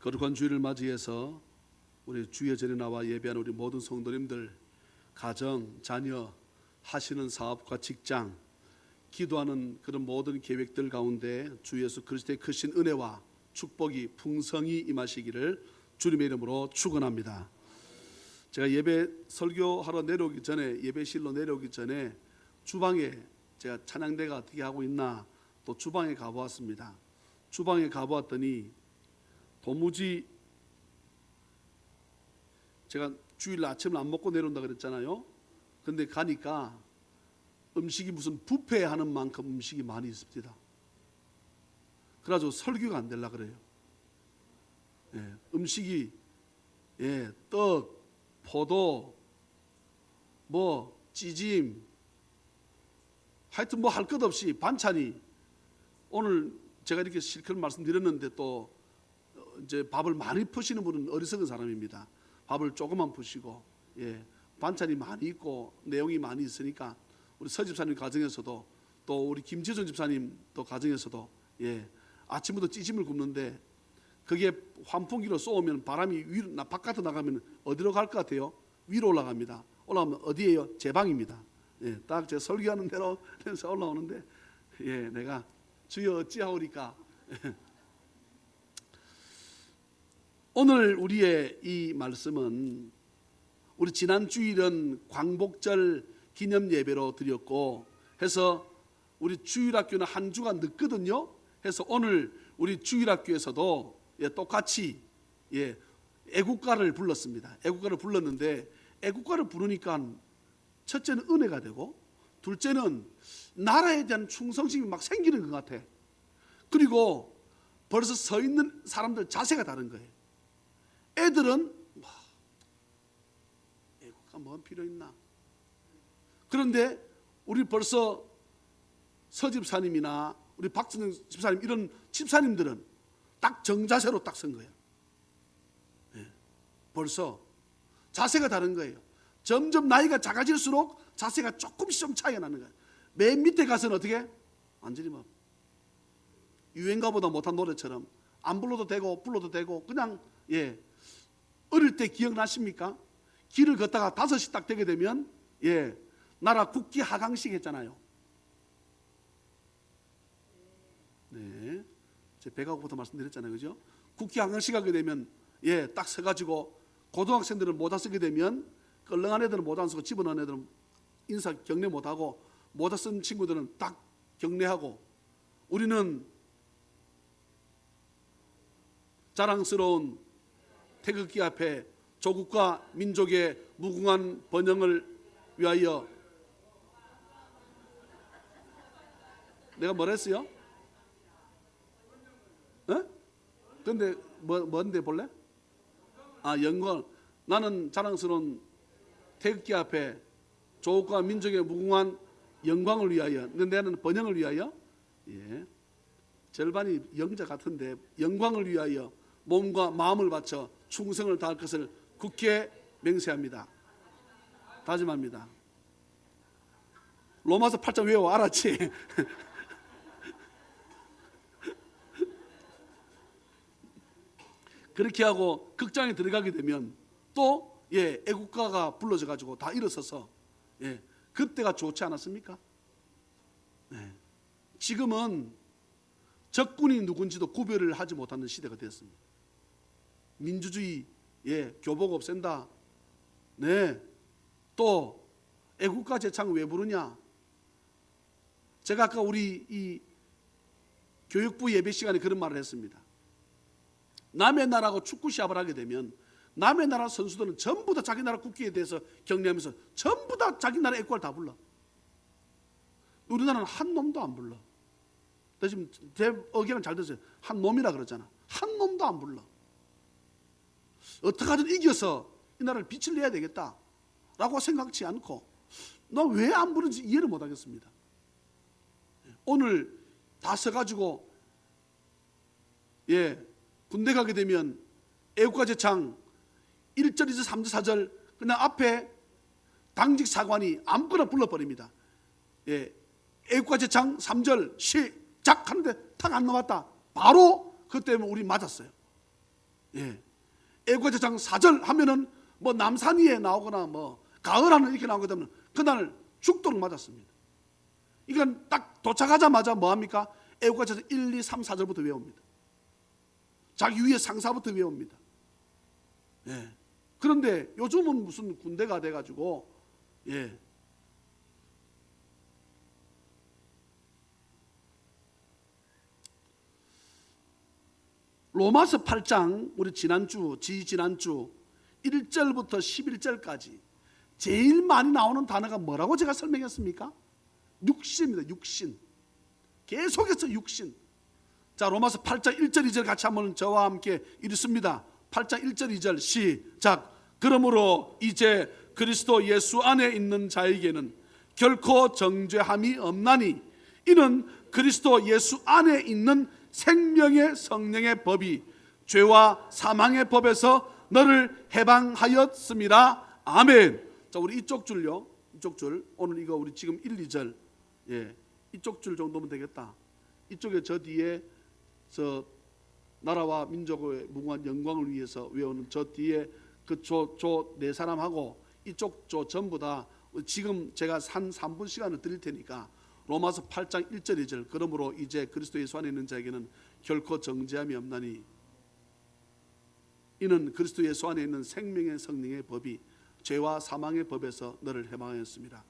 거룩한 주일을 맞이해서 우리 주의 전에 나와 예배하는 우리 모든 성도님들, 가정, 자녀, 하시는 사업과 직장, 기도하는 그런 모든 계획들 가운데 주 예수 그리스도의 크신 은혜와 축복이 풍성히 임하시기를 주님의 이름으로 축원합니다. 제가 예배 설교하러 내려오기 전에, 예배실로 내려오기 전에 주방에 제가 찬양대가 어떻게 하고 있나 또 주방에 가보았습니다. 주방에 가보았더니 도무지, 제가 주일 아침을 안 먹고 내려온다 그랬잖아요. 근데 가니까 음식이 무슨 뷔페 하는 만큼 음식이 많이 있습니다. 그래가지고 설교가 안 되려 그래요. 음식이 떡, 포도, 찌짐, 하여튼 할 것 없이 반찬이, 오늘 제가 이렇게 실컷 말씀드렸는데 또 이제 밥을 많이 푸시는 분은 어리석은 사람입니다. 밥을 조금만 푸시고 반찬이 많이 있고 내용이 많이 있으니까 우리 서 집사님 가정에서도 또 우리 김재준 집사님 또 가정에서도 아침부터 찌짐을 굽는데 그게 환풍기로 쏘면 바람이 위로 바깥으로 나가면 어디로 갈 것 같아요? 위로 올라갑니다. 올라가면 어디예요? 제 방입니다. 딱 제 설교하는 대로 해서 올라오는데 내가 주여 어찌하오리까. 오늘 우리의 이 말씀은 우리 지난 주일은 광복절 기념 예배로 드렸고 해서 우리 주일학교는 한 주가 늦거든요. 해서 오늘 우리 주일학교에서도 똑같이 애국가를 불렀습니다. 애국가를 불렀는데 애국가를 부르니까 첫째는 은혜가 되고 둘째는 나라에 대한 충성심이 막 생기는 것 같아. 그리고 벌써 서 있는 사람들 자세가 다른 거예요. 애들은 애국가 뭔 필요 있나. 그런데 우리 벌써 서 집사님이나 우리 박진영 집사님 이런 집사님들은 딱 정자세로 딱 선 거예요. 벌써 자세가 다른 거예요. 점점 나이가 작아질수록 자세가 조금씩 좀 차이가 나는 거예요. 맨 밑에 가서는 어떻게? 완전히 유행가보다 못한 노래처럼 안 불러도 되고 불러도 되고 그냥 어릴 때 기억나십니까? 길을 걷다가 5시 딱 되게 되면 나라 국기 하강식 했잖아요. 제 배가고부터 말씀드렸잖아요, 그죠? 국기 하강식 하게 되면 딱 서가지고 고등학생들은 모자 쓰게 되면 껄렁한 애들은 모자 안 쓰고 집어넣은 애들은 인사 경례 못하고 모자 쓴 친구들은 딱 경례하고 우리는 자랑스러운 태극기 앞에 조국과 민족의 무궁한 번영을 위하여. 내가 뭐라 했어요? 근데 뭔데 볼래? 영광. 나는 자랑스러운 태극기 앞에 조국과 민족의 무궁한 영광을 위하여. 근데 나는 번영을 위하여. 절반이 영자 같은데 영광을 위하여 몸과 마음을 바쳐 충성을 다할 것을 굳게 맹세합니다. 다짐합니다. 로마서 8장 외워. 알았지? 그렇게 하고 극장에 들어가게 되면 또 애국가가 불러져 가지고 다 일어서서 그때가 좋지 않았습니까? 지금은 적군이 누군지도 구별을 하지 못하는 시대가 되었습니다. 민주주의 교복 없앤다. 또 애국가 제창 왜 부르냐? 제가 아까 우리 이 교육부 예배 시간에 그런 말을 했습니다. 남의 나라하고 축구 시합을 하게 되면 남의 나라 선수들은 전부 다 자기 나라 국기에 대해서 격려하면서 전부 다 자기 나라 애국가를 다 불러. 우리나라는 한 놈도 안 불러. 나 지금 제 의견은 잘 들으세요. 한 놈이라 그러잖아. 한 놈도 안 불러. 어떻게든 이겨서 이 나라를 빛을 내야 되겠다라고 생각지 않고 너 왜 안 부르는지 이해를 못 하겠습니다. 오늘 다 서가지고 군대 가게 되면 애국가 제창 1절, 2절, 3절, 4절 그냥 앞에 당직 사관이 아무거나 불러버립니다. 애국가 제창 3절 시작 하는데 탁 안 넘었다. 바로 그때 우리 맞았어요. 예. 애국가제장 4절 하면은 뭐 남산위에 나오거나 뭐 가을하늘 이렇게 나오게 되면 그날 죽도록 맞았습니다. 이건 딱 도착하자마자 뭐 합니까? 애국가제장 1, 2, 3, 4절부터 외웁니다. 자기 위에 상사부터 외웁니다. 예. 그런데 요즘은 무슨 군대가 돼가지고 예. 로마서 8장 우리 지난주 1절부터 11절까지 제일 많이 나오는 단어가 뭐라고 제가 설명했습니까? 육신입니다. 육신. 계속해서 육신. 자, 로마서 8장 1절 2절 같이 한번 저와 함께 읽습니다. 8장 1절 2절 시작. 그러므로 이제 그리스도 예수 안에 있는 자에게는 결코 정죄함이 없나니 이는 그리스도 예수 안에 있는 생명의 성령의 법이 죄와 사망의 법에서 너를 해방하였음이라. 아멘. 자, 우리 이쪽 줄요. 이쪽 줄. 오늘 이거 우리 지금 1, 2절. 예. 이쪽 줄 정도면 되겠다. 이쪽에 저 뒤에 저 나라와 민족의 무궁한 영광을 위해서 외우는 저 뒤에 그 네 사람하고 이쪽 전부 다 지금 제가 한 3분 시간을 드릴 테니까 로마서 8장 1절 2절 그러므로 이제 그리스도 예수 안에 있는 자에게는 결코 정죄함이 없나니 이는 그리스도 예수 안에 있는 생명의 성령의 법이 죄와 사망의 법에서 너를 해방하였습니다.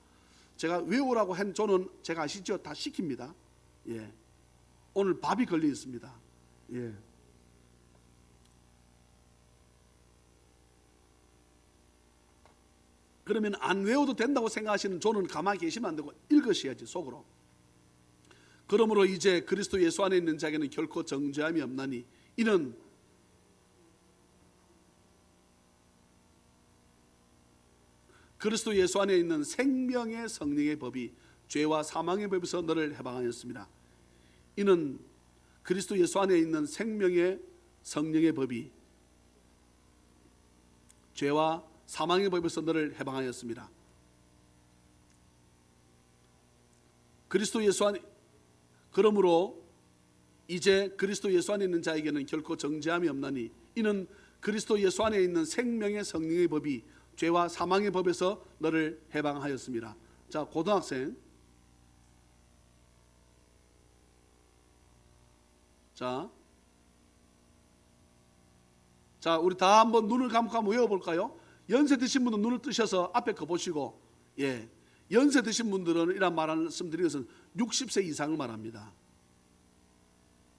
제가 외우라고 한 조는 제가 아시죠? 다 시킵니다. 예. 오늘 밥이 걸려 있습니다. 예. 그러면 안 외워도 된다고 생각하시는 조는 가만히 계시면 안 되고 읽으셔야지 속으로. 그러므로 이제 그리스도 예수 안에 있는 자에게는 결코 정죄함이 없나니 이는 그리스도 예수 안에 있는 생명의 성령의 법이 죄와 사망의 법에서 너를 해방하였습니다. 이는 그리스도 예수 안에 있는 생명의 성령의 법이 죄와 사망의 법에서 너를 해방하였습니다. 그리스도 예수 안에 그러므로 이제 그리스도 예수 안에 있는 자에게는 결코 정죄함이 없나니 이는 그리스도 예수 안에 있는 생명의 성령의 법이 죄와 사망의 법에서 너를 해방하였습니다. 자, 고등학생. 자, 우리 다 한번 눈을 감고 한번 외워볼까요? 연세 드신 분은 눈을 뜨셔서 앞에 거 보시고, 예, 연세 드신 분들은 이런 말씀드리는 것은 60세 이상을 말합니다.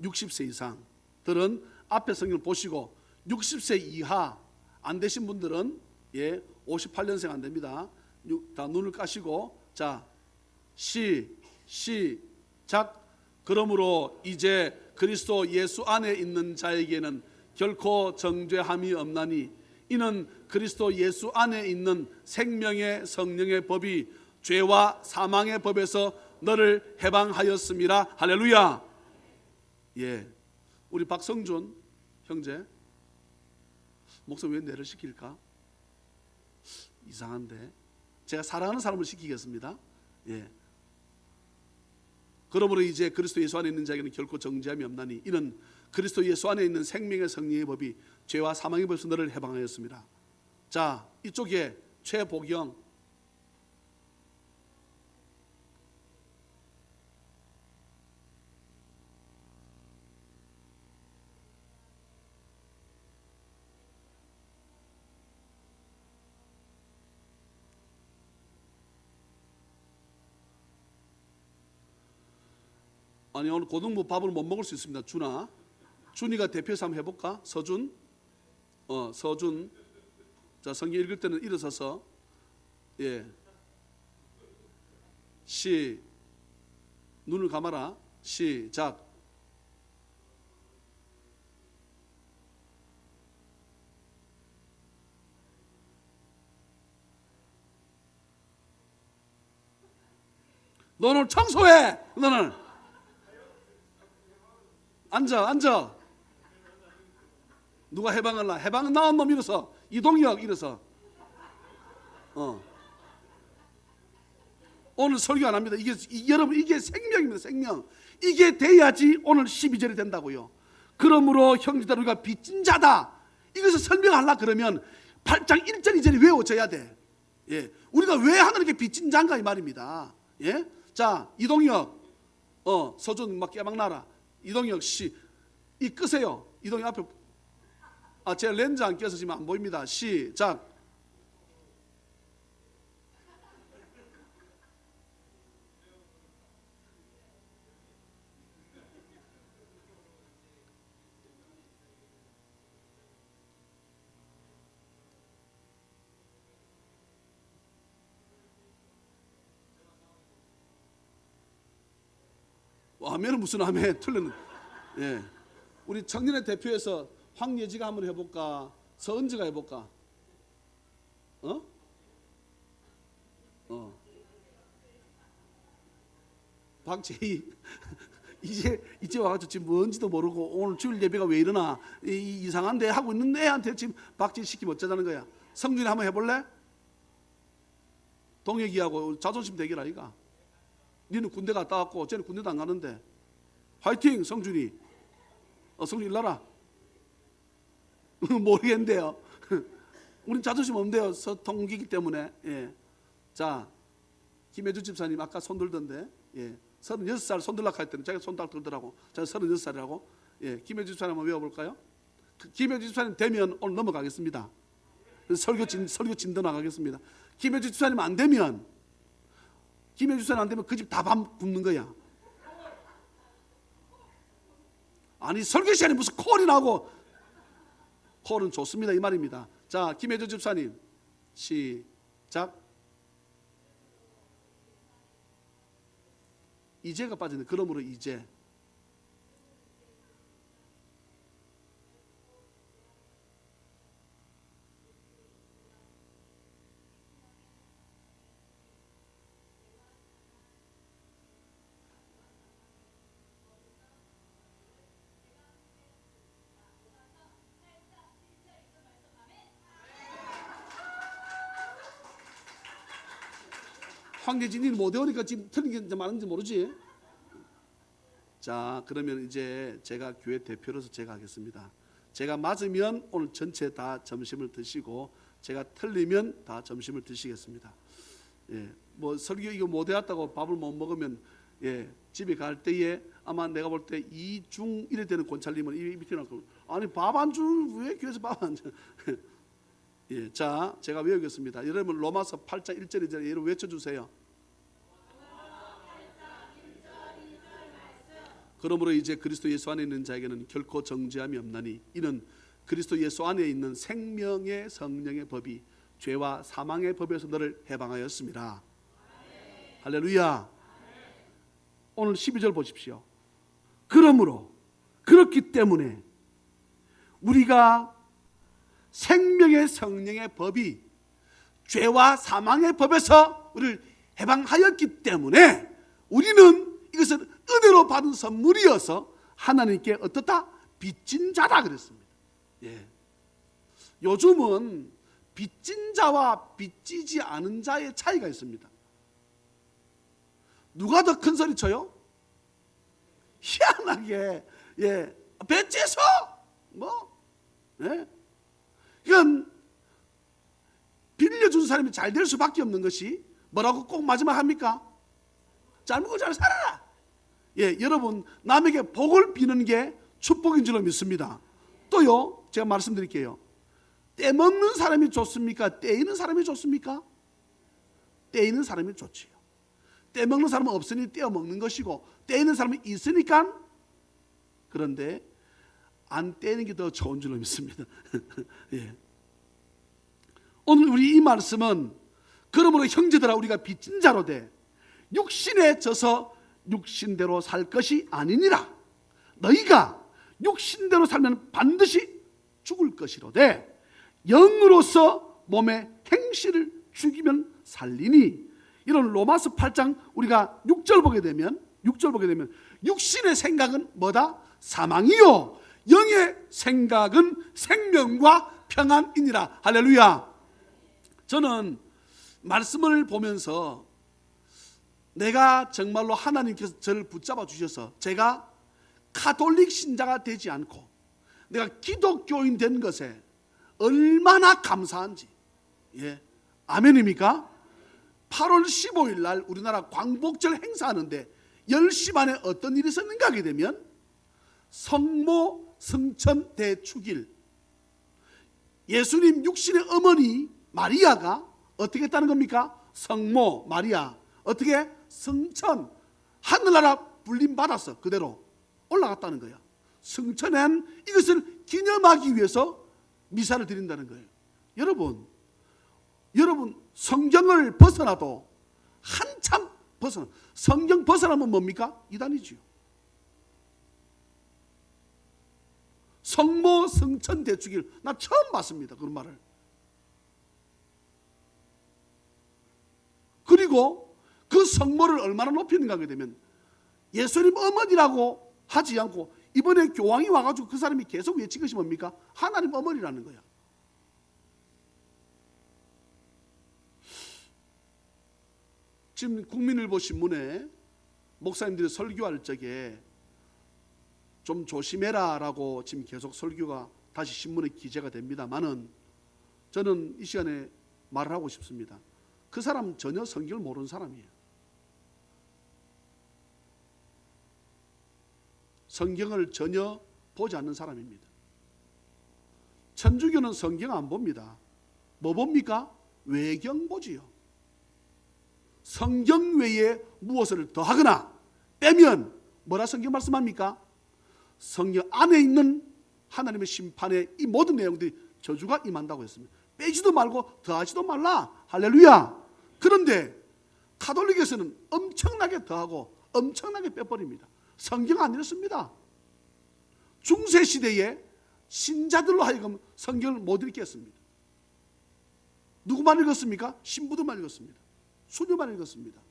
60세 이상들은 앞에 성경을 보시고 60세 이하 안 되신 분들은 예, 58년생 안 됩니다. 다 눈을 까시고 자, 시작. 그러므로 이제 그리스도 예수 안에 있는 자에게는 결코 정죄함이 없나니 이는 그리스도 예수 안에 있는 생명의 성령의 법이 죄와 사망의 법에서 너를 해방하였음이라. 할렐루야. 예, 우리 박성준 형제 목사 왜 내를 시킬까? 이상한데 제가 사랑하는 사람을 시키겠습니다. 예. 그러므로 이제 그리스도 예수 안에 있는 자에게는 결코 정죄함이 없나니 이는 그리스도 예수 안에 있는 생명의 성령의 법이 죄와 사망의 법에서 너를 해방하였습니다. 자, 이쪽에 최복영. 아니 오늘 고등부 밥을 못 먹을 수 있습니다. 준이가 대표해서 한번 해볼까? 서준. 서준. 자, 성경 읽을 때는 일어서서 예. 눈을 감아라. 시작. 너는 청소해. 너는 앉아. 누가 해방을 해방 나온 놈 일어서. 이동혁 일어서. 오늘 설교 안 합니다. 여러분 이게 생명입니다. 생명. 이게 돼야지 오늘 12절이 된다고요. 그러므로 형제들 우리가 빚진 자다. 이것을 설명하려 그러면 8장 1절 2절이 외워져야 돼. 예, 우리가 왜 하나님께 빚진 자인가 이 말입니다. 예, 자 이동혁, 서준 막 깨박나라. 이동혁 씨, 이 끄세요. 이동혁 앞에, 제 렌즈 안 껴서 지금 안 보입니다. 시작. 하면은 무슨 하면 틀렸는. 예, 우리 청년의 대표에서 황예지가 한번 해볼까? 서은지가 해볼까? 박재희 이제 와가지고 지금 뭔지도 모르고 오늘 주일 예배가 왜 이러나 이상한데 하고 있는 애한테 지금 박재희 시키면 어쩌자는 거야? 성준이 한번 해볼래? 동혁이하고 자존심 대결 아이가? 니는 군대 갔다 왔고 쟤는 군대도 안 가는데. 화이팅 성준이. 성준이 일나라. 모르겠는데요. 우린 자존심 없는데요. 서통기기 때문에. 예. 자, 김혜주 집사님 아까 손 들던데. 예. 36살 손 들라고 할 때는 자기가 손 딱 들더라고. 제가 36살이라고. 예. 김혜주 집사님 한번 외워볼까요? 김혜주 집사님 되면 오늘 넘어가겠습니다. 설교 진도 나가겠습니다. 김혜주 집사님 안 되면, 김혜주 집사님 안 되면 그 집 다 밤 굶는 거야. 아니 설교 시간에 무슨 콜이 나고. 콜은 좋습니다 이 말입니다. 자, 김혜주 집사님 시작. 이제가 빠지네. 그러므로 이제. 황예진이 못 외우니까 지금 틀린 게 많은지 모르지. 자, 그러면 이제 제가 교회 대표로서 제가 하겠습니다. 제가 맞으면 오늘 전체 다 점심을 드시고, 제가 틀리면 다 점심을 드시겠습니다. 예, 뭐 설교 이거 못 외웠다고 밥을 못 먹으면, 예, 집에 갈 때에 아마 내가 볼 때 이중 이래 되는 권찰님은 이 밑에 나고, 아니 밥 안 줄 왜 교회에서 밥 안 줘? 예, 자, 제가 외우겠습니다. 여러분 로마서 8장 1절 2절 여러분 외쳐주세요. 그러므로 이제 그리스도 예수 안에 있는 자에게는 결코 정죄함이 없나니 이는 그리스도 예수 안에 있는 생명의 성령의 법이 죄와 사망의 법에서 너를 해방하였습니다. 아멘. 할렐루야. 아멘. 오늘 12절 보십시오. 그러므로 그렇기 때문에 우리가 생명의 성령의 법이 죄와 사망의 법에서 우리를 해방하였기 때문에 우리는 이것은 은혜로 받은 선물이어서 하나님께 어떻다? 빚진 자다 그랬습니다. 예. 요즘은 빚진 자와 빚지지 않은 자의 차이가 있습니다. 누가 더 큰 소리 쳐요? 희한하게, 예, 빚져서 뭐, 예. 이건 빌려준 사람이 잘 될 수밖에 없는 것이 뭐라고 꼭 마지막 합니까? 잘 먹고 잘 살아라. 예, 여러분 남에게 복을 비는 게 축복인 줄로 믿습니다. 또요, 제가 말씀드릴게요. 때 먹는 사람이 좋습니까? 때 있는 사람이 좋습니까? 때 있는 사람이 좋지요. 때 먹는 사람은 없으니 떼어 먹는 것이고, 때 있는 사람이 있으니까. 그런데 안 떼는 게 더 좋은 줄로 믿습니다. 예. 오늘 우리 이 말씀은 그러므로 형제들아 우리가 빚진 자로 돼 육신에 져서 육신대로 살 것이 아니니라. 너희가 육신대로 살면 반드시 죽을 것이로되 영으로서 몸의 행실을 죽이면 살리니. 이런 로마서 8장 우리가 6절 보게 되면 육신의 생각은 뭐다? 사망이요 영의 생각은 생명과 평안이니라. 할렐루야. 저는 말씀을 보면서 내가 정말로 하나님께서 저를 붙잡아 주셔서 제가 가톨릭 신자가 되지 않고 내가 기독교인 된 것에 얼마나 감사한지. 예, 아멘입니까? 8월 15일 날 우리나라 광복절 행사하는데 10시 반에 어떤 일이 있었는가 하게 되면 성모 성천 대축일, 예수님 육신의 어머니 마리아가 어떻게 했다는 겁니까? 성모 마리아 어떻게? 성천, 하늘나라 불림 받았어. 그대로 올라갔다는 거야. 성천엔 이것을 기념하기 위해서 미사를 드린다는 거예요. 여러분 성경을 벗어나도 한참 벗어나, 성경 벗어나면 뭡니까? 이단이지요. 성모 성천 대축일, 나 처음 봤습니다. 그런 말을. 그리고 그 성모를 얼마나 높이는가 하게 되면 예수님 어머니라고 하지 않고 이번에 교황이 와가지고 그 사람이 계속 외친 것이 뭡니까? 하나님 어머니라는 거야. 지금 국민일보 신문에 목사님들이 설교할 적에 좀 조심해라라고 지금 계속 설교가 다시 신문에 기재가 됩니다만은 저는 이 시간에 말을 하고 싶습니다. 그 사람 전혀 성경을 모르는 사람이에요. 성경을 전혀 보지 않는 사람입니다. 천주교는 성경 안 봅니다. 뭐 봅니까? 외경 보지요. 성경 외에 무엇을 더하거나 빼면 뭐라 성경 말씀합니까? 성경 안에 있는 하나님의 심판의 이 모든 내용들이 저주가 임한다고 했습니다. 빼지도 말고 더하지도 말라. 할렐루야. 그런데 가톨릭에서는 엄청나게 더하고 엄청나게 빼버립니다. 성경 안 읽습니다. 중세시대에 신자들로 하여금 성경을 못 읽게 했습니다. 누구만 읽었습니까? 신부들만 읽었습니다. 수녀만 읽었습니다.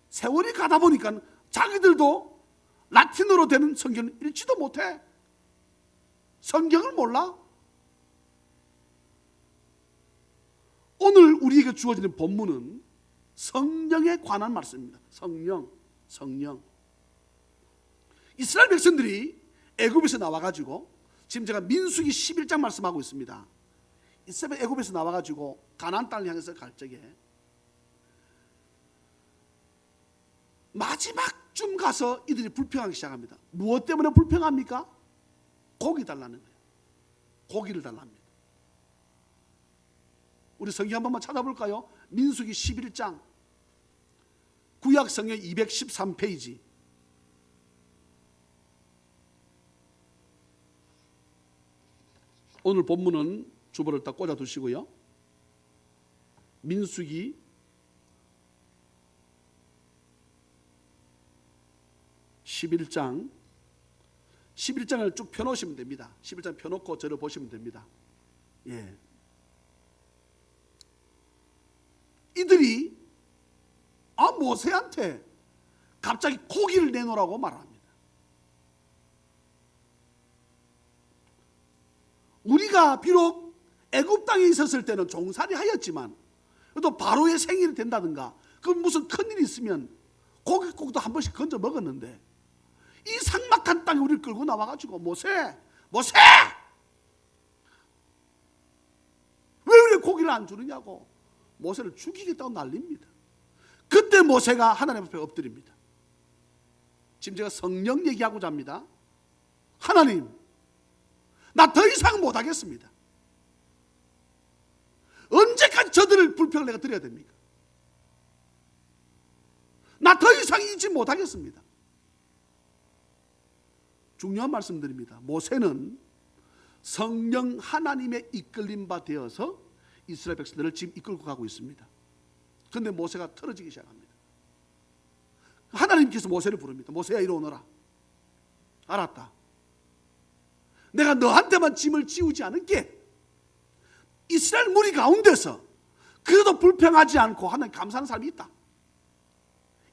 세월이 가다 보니까 자기들도 라틴어로 되는 성경을 읽지도 못해. 성경을 몰라. 오늘 우리에게 주어지는 본문은 성령에 관한 말씀입니다. 성령. 이스라엘 백성들이 애굽에서 나와가지고 지금 제가 민수기 11장 말씀하고 있습니다. 이스라엘 애굽에서 나와가지고 가나안 땅을 향해서 갈 적에 마지막쯤 가서 이들이 불평하기 시작합니다. 무엇 때문에 불평합니까? 고기 달라는 거예요. 고기를 달랍니다. 우리 성경 한 번만 찾아볼까요? 민수기 11장 구약 성경 213페이지. 오늘 본문은 주보를 딱 꽂아 두시고요. 민수기 11장을 쭉 펴놓으시면 됩니다. 11장 펴놓고 저를 보시면 됩니다. 예. 이들이 모세한테 갑자기 고기를 내놓으라고 말합니다. 우리가 비록 애굽 땅에 있었을 때는 종살이 하였지만 또 바로의 생일이 된다든가 그 무슨 큰일이 있으면 고깃국도 한 번씩 건져 먹었는데 이 삭막한 땅에 우리를 끌고 나와가지고 모세 왜 우리 고기를 안 주느냐고 모세를 죽이겠다고 난립니다. 그때 모세가 하나님 앞에 엎드립니다. 지금 제가 성령 얘기하고자 합니다. 하나님, 나 더 이상 못하겠습니다. 언제까지 저들을 불평을 내가 드려야 됩니까? 나 더 이상 잊지 못하겠습니다. 중요한 말씀드립니다. 모세는 성령 하나님의 이끌림 바 되어서 이스라엘 백성들을 지금 이끌고 가고 있습니다. 그런데 모세가 틀어지기 시작합니다. 하나님께서 모세를 부릅니다. 모세야 이리 오너라. 알았다. 내가 너한테만 짐을 지우지 않을게. 이스라엘 무리 가운데서 그래도 불평하지 않고 하나님 감사하는 사람이 있다.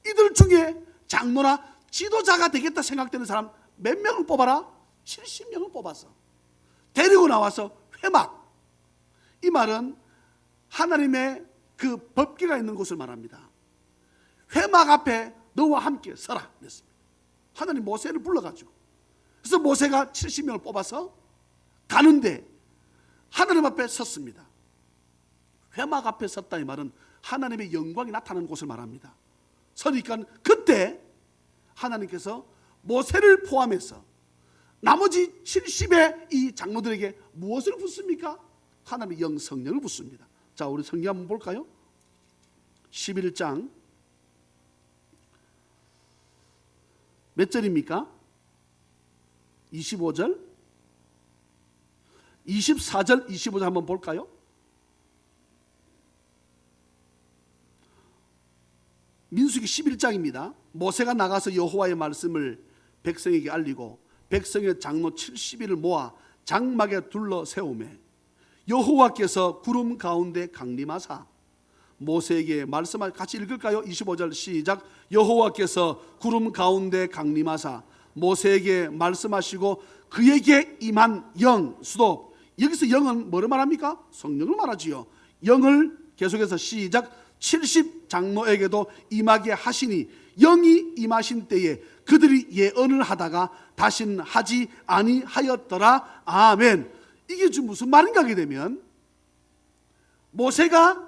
이들 중에 장로나 지도자가 되겠다 생각되는 사람 몇 명을 뽑아라? 70명을 뽑았어. 데리고 나와서 회막. 이 말은 하나님의 그 법궤가 있는 곳을 말합니다. 회막 앞에 너와 함께 서라 그랬습니다. 하나님 모세를 불러가지고 그래서 모세가 70명을 뽑아서 가는데 하나님 앞에 섰습니다. 회막 앞에 섰다 이 말은 하나님의 영광이 나타나는 곳을 말합니다. 서니까 그때 하나님께서 모세를 포함해서 나머지 70의 이 장로들에게 무엇을 붓습니까? 하나님의 영 성령을 붓습니다. 자, 우리 성경 한번 볼까요? 11장 몇 절입니까? 25절, 24절, 25절 한번 볼까요? 민수기 11장입니다. 모세가 나가서 여호와의 말씀을 백성에게 알리고 백성의 장로 70인을 모아 장막에 둘러 세우매 여호와께서 구름 가운데 강림하사 모세에게 말씀하 같이 읽을까요? 25절 시작. 여호와께서 구름 가운데 강림하사 모세에게 말씀하시고 그에게 임한 영 수도 여기서 영은 뭐를 말합니까? 성령을 말하지요. 영을 계속해서 시작. 70 장로에게도 임하게 하시니 영이 임하신 때에 그들이 예언을 하다가 다시는 하지 아니하였더라. 아멘. 이게 지금 무슨 말인가 하게 되면 모세가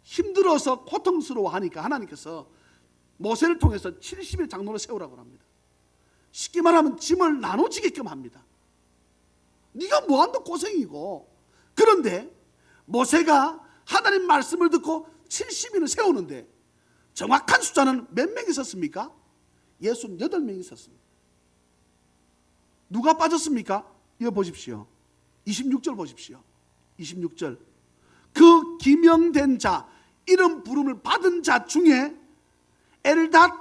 힘들어서 고통스러워하니까 하나님께서 모세를 통해서 70의 장로를 세우라고 합니다. 쉽게 말하면 짐을 나눠지게끔 합니다. 네가 뭐한다 고생이고. 그런데 모세가 하나님 말씀을 듣고 70인을 세우는데 정확한 숫자는 몇 명 있었습니까? 68명 있었습니다. 누가 빠졌습니까? 이거 보십시오. 26절 보십시오. 26절. 그 기명된 자, 이름 부름을 받은 자 중에 엘닷,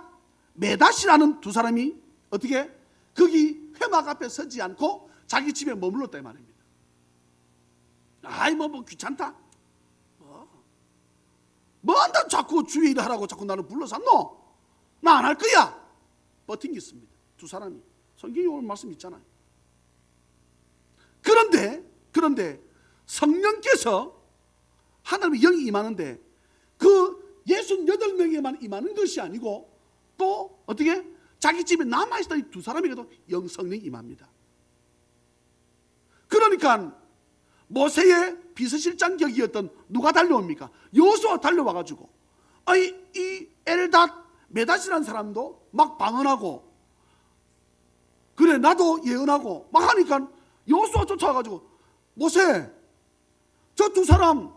메닷이라는 두 사람이 어떻게 거기 회막 앞에 서지 않고 자기 집에 머물렀다 이 말입니다. 아이 뭐 귀찮다. 뭐 한다 자꾸 주의 일을 하라고 자꾸 나를 불러서 너 나 안 할 거야. 버틴겠습니다. 두 사람이. 성경에 오늘 말씀 있잖아요. 그런데 성령께서 하나님의 영이 임하는데 그 68명에만 임하는 것이 아니고 또 어떻게 자기 집에 남아있던 이 두 사람에게도 영 성령이 임합니다. 그러니까 모세의 비서실장 격이었던 누가 달려옵니까? 여호수아 달려와가지고 이 엘닷 메닷이라는 사람도 막 방언하고 그래 나도 예언하고 막 하니까 여호수아 쫓아와가지고 모세 저 두 사람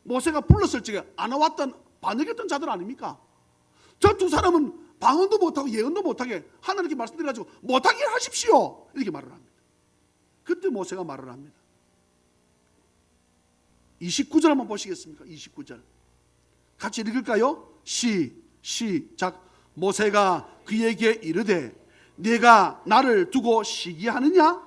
모세가 불렀을 적에 안 와왔던 반역했던 자들 아닙니까? 저 두 사람은 방언도 못하고 예언도 못하게 하나님께 말씀드려가지고 못하게 하십시오 이렇게 말을 합니다. 그때 모세가 말을 합니다. 29절 한번 보시겠습니까? 29절 같이 읽을까요? 시작. 모세가 그에게 이르되 네가 나를 두고 시기하느냐?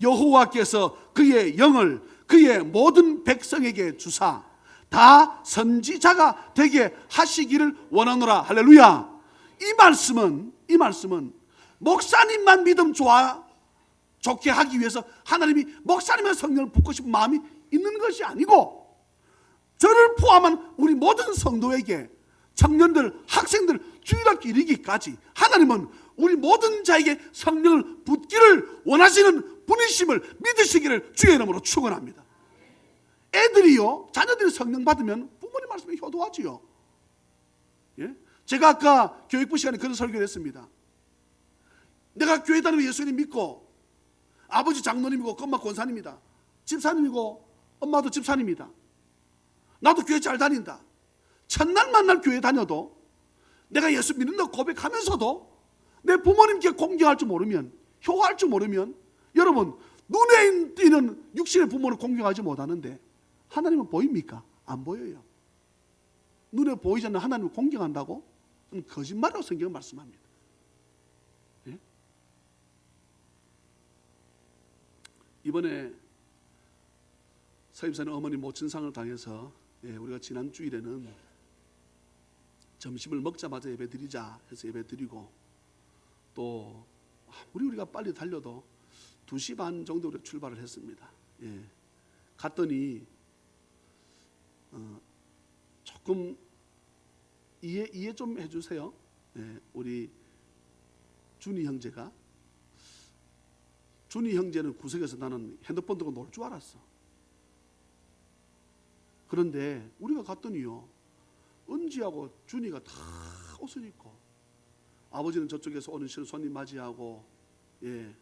여호와께서 그의 영을 그의 모든 백성에게 주사 다 선지자가 되게 하시기를 원하노라. 할렐루야. 이 말씀은 목사님만 믿음 좋게 하기 위해서 하나님이 목사님의 성령을 붓고 싶은 마음이 있는 것이 아니고 저를 포함한 우리 모든 성도에게 청년들, 학생들 주일학교 이르기까지 하나님은 우리 모든 자에게 성령을 붓기를 원하시는 분이심을 믿으시기를 주의 이름으로 축원합니다. 애들이요, 자녀들이 성령 받으면 부모님 말씀에 효도하지요. 예? 제가 아까 교육부 시간에 그런 설교를 했습니다. 내가 교회 다니고 예수님 믿고 아버지 장로님이고 엄마 권사님이다. 집사님이고 엄마도 집사님이다. 나도 교회 잘 다닌다. 첫날 만날 교회 다녀도 내가 예수 믿는다고 고백하면서도 내 부모님께 공경할 줄 모르면, 효과할 줄 모르면, 여러분 눈에 띄는 육신의 부모를 공경하지 못하는데 하나님은 보입니까? 안 보여요. 눈에 보이지 않는 하나님을 공경한다고? 거짓말이라고 성경은 말씀합니다. 예? 이번에 서임사는 어머니 모친상을 당해서 우리가 지난 주일에는 점심을 먹자마자 예배 드리자 해서 예배 드리고 또 우리가 빨리 달려도 2시 반 정도 우리가 출발을 했습니다. 갔더니 조금 이해 좀 해주세요. 우리 준이 형제가 준이 형제는 구석에서 나는 핸드폰 들고 놀 줄 알았어. 그런데 우리가 갔더니요, 은지하고 준이가 다 옷을 입고, 아버지는 저쪽에서 오는 손님 맞이하고, 예,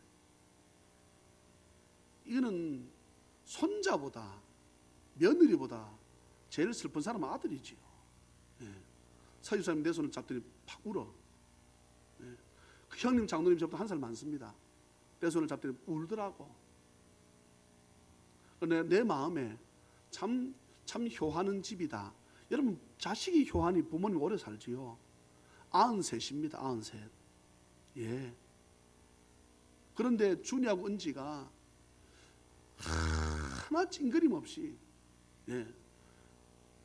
이거는 손자보다 며느리보다 제일 슬픈 사람은 아들이지요. 예. 서유사님 내 손을 잡더니 팍 울어. 예. 그 형님 장로님 저보다 한 살 많습니다. 내 손을 잡더니 울더라고. 내 마음에 참 효하는 집이다. 여러분, 자식이 효하니 부모님 오래 살지요. 93입니다. 93. 예. 그런데 준이하고 은지가 하나 찡그림 없이, 예,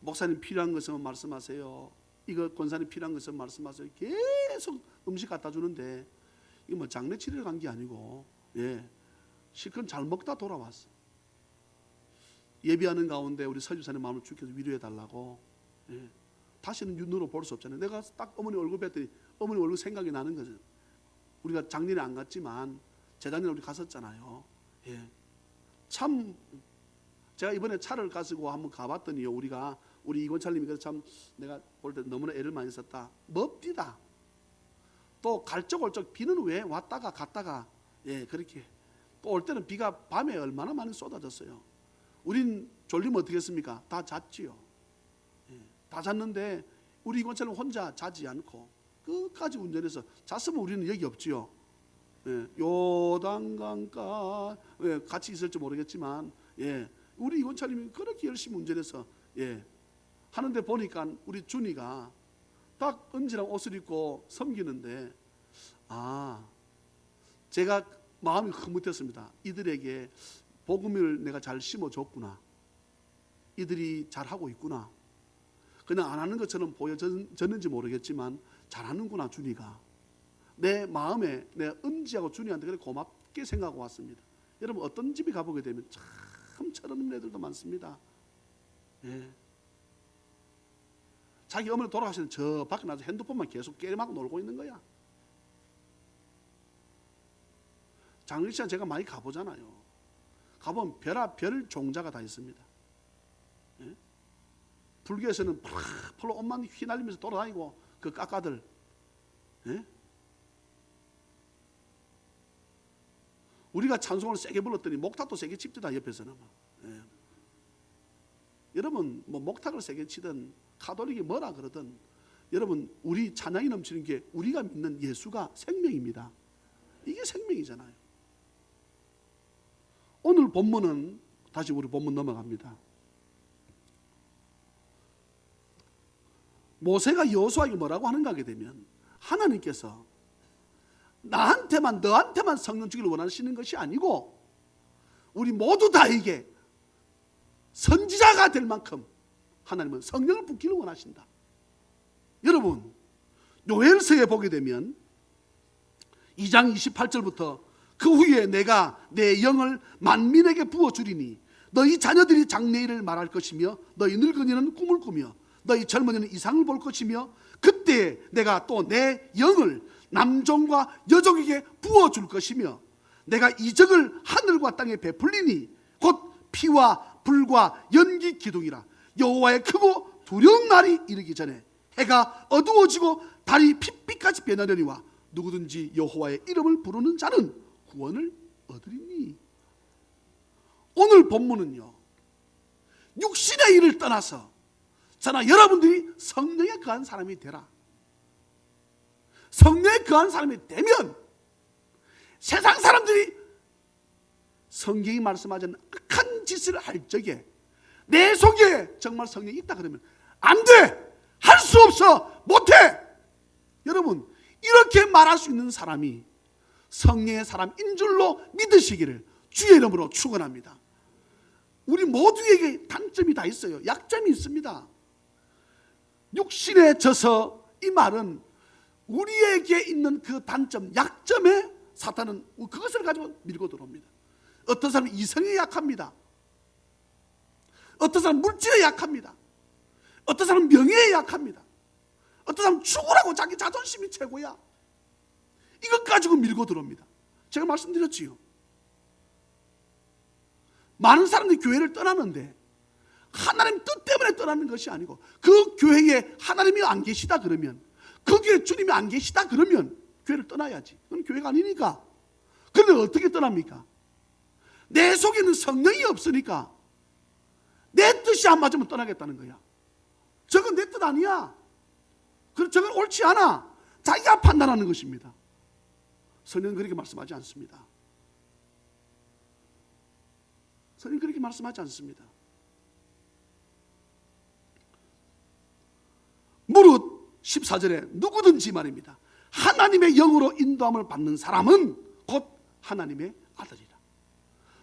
목사님 필요한 것은 말씀하세요. 이거 권사님 필요한 것은 말씀하세요. 계속 음식 갖다 주는데, 이거 뭐 장례치료를 간 게 아니고, 예, 실컷 잘 먹다 돌아왔어. 예비하는 가운데 우리 서주사님 마음을 죽여서 위로해 달라고. 예, 다시는 눈으로 볼 수 없잖아요. 내가 딱 어머니 얼굴 뵀더니 어머니 얼굴 생각이 나는 거죠. 우리가 작년에 안 갔지만 재작년에 우리 갔었잖아요. 예, 참 제가 이번에 차를 가지고 한번 가봤더니요, 우리 이권찰님이 그래서 참 내가 볼 때 너무나 애를 많이 썼다. 멉디다. 또 갈적올적 비는 왜 왔다가 갔다가, 예, 그렇게 또 올 때는 비가 밤에 얼마나 많이 쏟아졌어요. 우린 졸리면 어떻게 했습니까? 다 잤지요. 예, 다 잤는데 우리 이권찰님 혼자 자지 않고 끝까지 운전해서, 잤으면 우리는 여기 없지요. 예, 요단강가, 예, 같이 있을지 모르겠지만, 예, 우리 이권찰님이 그렇게 열심히 운전해서, 예, 하는데 보니까 우리 준이가 딱 은지랑 옷을 입고 섬기는데, 제가 마음이 흐뭇했습니다. 이들에게 복음을 내가 잘 심어줬구나. 이들이 잘하고 있구나. 그냥 안 하는 것처럼 보여졌는지 모르겠지만 잘하는구나, 준이가. 내 마음에 내 은지하고 준이한테 그렇게 고맙게 생각하고 왔습니다. 여러분, 어떤 집에 가보게 되면 참 철없는 애들도 많습니다. 예. 자기 어머니 돌아가시는 저 밖에 나서 핸드폰만 계속 게임하고 놀고 있는 거야. 장례식장 제가 많이 가보잖아요. 가보면 별 종자가 다 있습니다. 예? 불교에서는 풀로 옷만 휘날리면서 돌아다니고 그 까까들, 예? 우리가 찬송을 세게 불렀더니 목탁도 세게 칩니다. 옆에서는. 예. 여러분, 뭐 목탁을 세게 치든 가톨릭이 뭐라 그러든, 여러분, 우리 찬양이 넘치는 게 우리가 믿는 예수가 생명입니다. 이게 생명이잖아요. 오늘 본문은, 다시 우리 본문 넘어갑니다. 모세가 여호수아에게 뭐라고 하는가 하게 되면, 하나님께서 너한테만 성령 주기를 원하시는 것이 아니고 우리 모두 다에게 선지자가 될 만큼 하나님은 성령을 붓기를 원하신다. 여러분, 요엘서에 보게 되면 2장 28절부터 그 후에 내가 내 영을 만민에게 부어주리니 너희 자녀들이 장래일을 말할 것이며 너희 늙은이는 꿈을 꾸며 너희 젊은이는 이상을 볼 것이며 그때 내가 또 내 영을 남종과 여종에게 부어줄 것이며 내가 이적을 하늘과 땅에 베풀리니 곧 피와 불과 연기 기둥이라. 여호와의 크고 두려운 날이 이르기 전에 해가 어두워지고 달이 핏빛같이 변하려니와 누구든지 여호와의 이름을 부르는 자는 구원을 얻으리니. 오늘 본문은요, 육신의 일을 떠나서 저나 여러분들이 성령에 거한 사람이 되라. 성령에 거한 사람이 되면 세상 사람들이 성경이 말씀하지 않는 악한 짓을 할 적에 내 속에 정말 성령이 있다 그러면 안 돼! 할 수 없어! 못해! 여러분, 이렇게 말할 수 있는 사람이 성령의 사람인 줄로 믿으시기를 주의 이름으로 축원합니다. 우리 모두에게 단점이 다 있어요. 약점이 있습니다. 육신에 져서, 이 말은 우리에게 있는 그 단점, 약점에 사탄은 그것을 가지고 밀고 들어옵니다. 어떤 사람은 이성에 약합니다. 어떤 사람은 물질에 약합니다. 어떤 사람은 명예에 약합니다. 어떤 사람은 죽으라고 자기 자존심이 최고야. 이것 가지고 밀고 들어옵니다. 제가 말씀드렸지요. 많은 사람들이 교회를 떠나는데 하나님 뜻 때문에 떠나는 것이 아니고 그 교회에 하나님이 안 계시다 그러면, 거기에 주님이 안 계시다 그러면 교회를 떠나야지. 그건 교회가 아니니까. 그런데 어떻게 떠납니까? 내 속에는 성령이 없으니까 내 뜻이 안 맞으면 떠나겠다는 거야. 저건 내 뜻 아니야. 저건 옳지 않아. 자기가 판단하는 것입니다. 성령은 그렇게 말씀하지 않습니다. 성령은 그렇게 말씀하지 않습니다. 무릇 14절에 누구든지 말입니다. 하나님의 영으로 인도함을 받는 사람은 곧 하나님의 아들이라.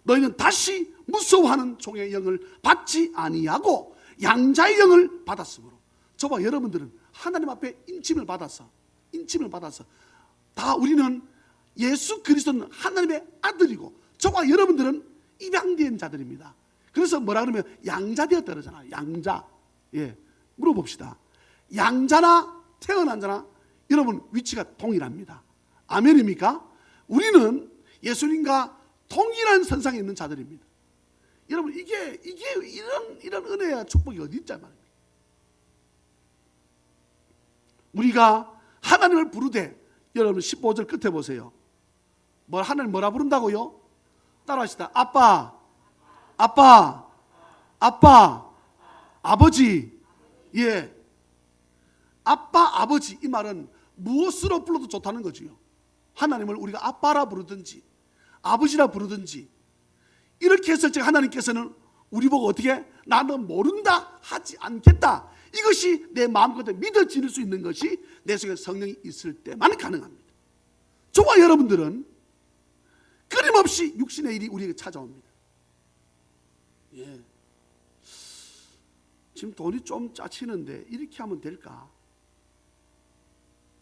너희는 다시 무서워하는 종의 영을 받지 아니하고 양자의 영을 받았으므로. 저와 여러분들은 하나님 앞에 인침을 받아서 다 우리는 예수 그리스도는 하나님의 아들이고 저와 여러분들은 입양된 자들입니다. 그래서 뭐라 그러면 양자되었다 그러잖아요. 양자. 예, 물어봅시다. 양자나 태어난 자나 여러분 위치가 동일합니다. 아멘입니까? 우리는 예수님과 동일한 선상에 있는 자들입니다. 여러분 이게 이런 은혜와 축복이 어디 있자 말입니다. 우리가 하나님을 부르되, 여러분 15절 끝에 보세요. 하나님 뭐라 부른다고요? 따라하시다. 아빠, 아빠, 아빠, 아버지. 예, 아빠, 아버지. 이 말은 무엇으로 불러도 좋다는 거지요. 하나님을 우리가 아빠라 부르든지 아버지라 부르든지 이렇게 했을 때 하나님께서는 우리 보고 어떻게, 나는 모른다 하지 않겠다. 이것이 내 마음껏 믿어질 수 있는 것이 내 속에 성령이 있을 때만 가능합니다. 저와 여러분들은 끊임없이 육신의 일이 우리에게 찾아옵니다. 예. 지금 돈이 좀 짜치는데 이렇게 하면 될까?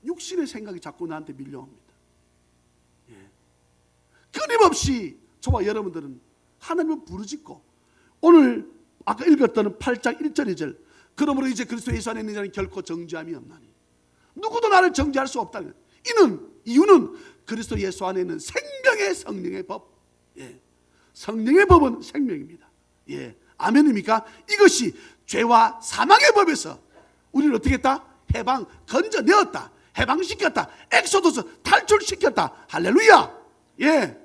육신의 생각이 자꾸 나한테 밀려옵니다. 예. 끊임없이 저와 여러분들은 하나님을 부르짖고, 오늘 아까 읽었던 8장 1절 2절, 그러므로 이제 그리스도 예수 안에 있는 자는 결코 정죄함이 없나니 누구도 나를 정죄할 수 없다는, 이유는 그리스도 예수 안에 있는 생명의 성령의 법. 예. 성령의 법은 생명입니다. 예. 아멘입니까? 이것이 죄와 사망의 법에서 우리를 어떻게 했다? 건져내었다. 해방시켰다. 엑소도스 탈출시켰다. 할렐루야. 예.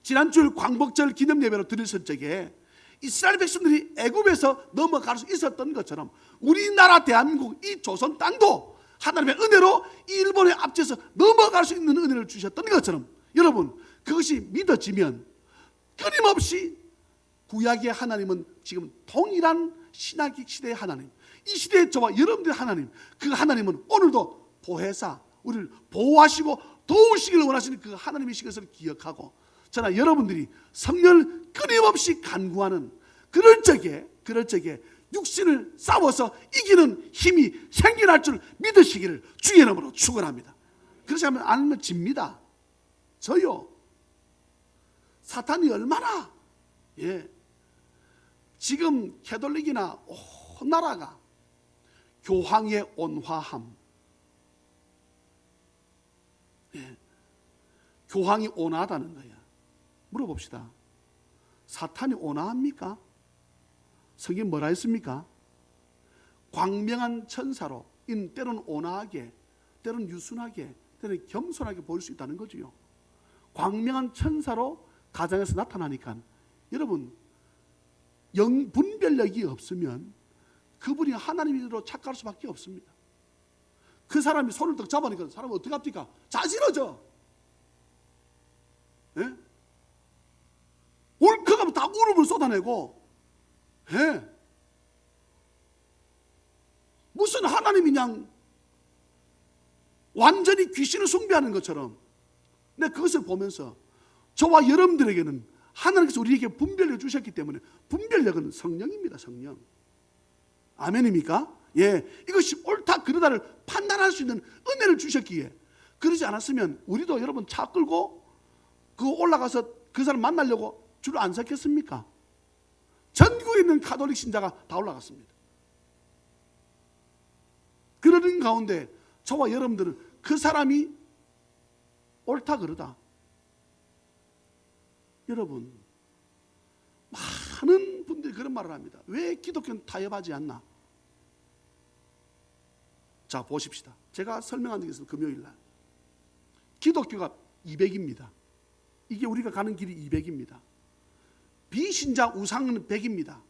지난주 광복절 기념예배로 드렸을 적에 이스라엘 백성들이 애굽에서 넘어갈 수 있었던 것처럼 우리나라 대한민국 이 조선 땅도 하나님의 은혜로 일본에 앞서서 넘어갈 수 있는 은혜를 주셨던 것처럼, 여러분 그것이 믿어지면 끊임없이 구약의 하나님은 지금 동일한 신학의 시대의 하나님, 이 시대의 저와 여러분들의 하나님, 그 하나님은 오늘도 보혜사, 우리를 보호하시고 도우시기를 원하시는 그 하나님이신 것을 기억하고, 저나 여러분들이 성령을 끊임없이 간구하는 그럴 적에 육신을 싸워서 이기는 힘이 생겨날 줄 믿으시기를 주의 이름으로 축원합니다. 그렇지 않으면 집니다. 저요. 사탄이 얼마나, 예, 지금 캐톨릭이나 온 나라가 교황의 온화함, 예, 교황이 온화하다는 거야. 물어봅시다. 사탄이 온화합니까? 성경 뭐라 했습니까? 광명한 천사로 때로는 온화하게, 때로는 유순하게, 때로는 겸손하게 보일 수 있다는 거지요. 광명한 천사로 가정에서 나타나니까 여러분 분별력이 없으면 그분이 하나님으로 착각할 수밖에 없습니다. 그 사람이 손을 딱 잡으니까 사람은 어떻게 합니까? 자지러져. 예? 울컥하면 다 울음을 쏟아내고, 예. 무슨 하나님이 그냥 완전히 귀신을 숭배하는 것처럼. 근데 그것을 보면서 저와 여러분들에게는 하나님께서 우리에게 분별력을 주셨기 때문에, 분별력은 성령입니다. 성령. 아멘입니까? 예, 이것이 옳다 그르다를 판단할 수 있는 은혜를 주셨기에, 그러지 않았으면 우리도 여러분 차 끌고 그 올라가서 그 사람 만나려고 줄 안 섰겠습니까? 전국에 있는 가톨릭 신자가 다 올라갔습니다. 그러는 가운데 저와 여러분들은 그 사람이 옳다 그르다, 여러분 많은 분들이 그런 말을 합니다. 왜 기독교는 타협하지 않나? 자, 보십시다. 제가 설명한 적이 있습니다. 금요일 날. 기독교가 200입니다. 이게 우리가 가는 길이 200입니다. 비신자 우상은 100입니다.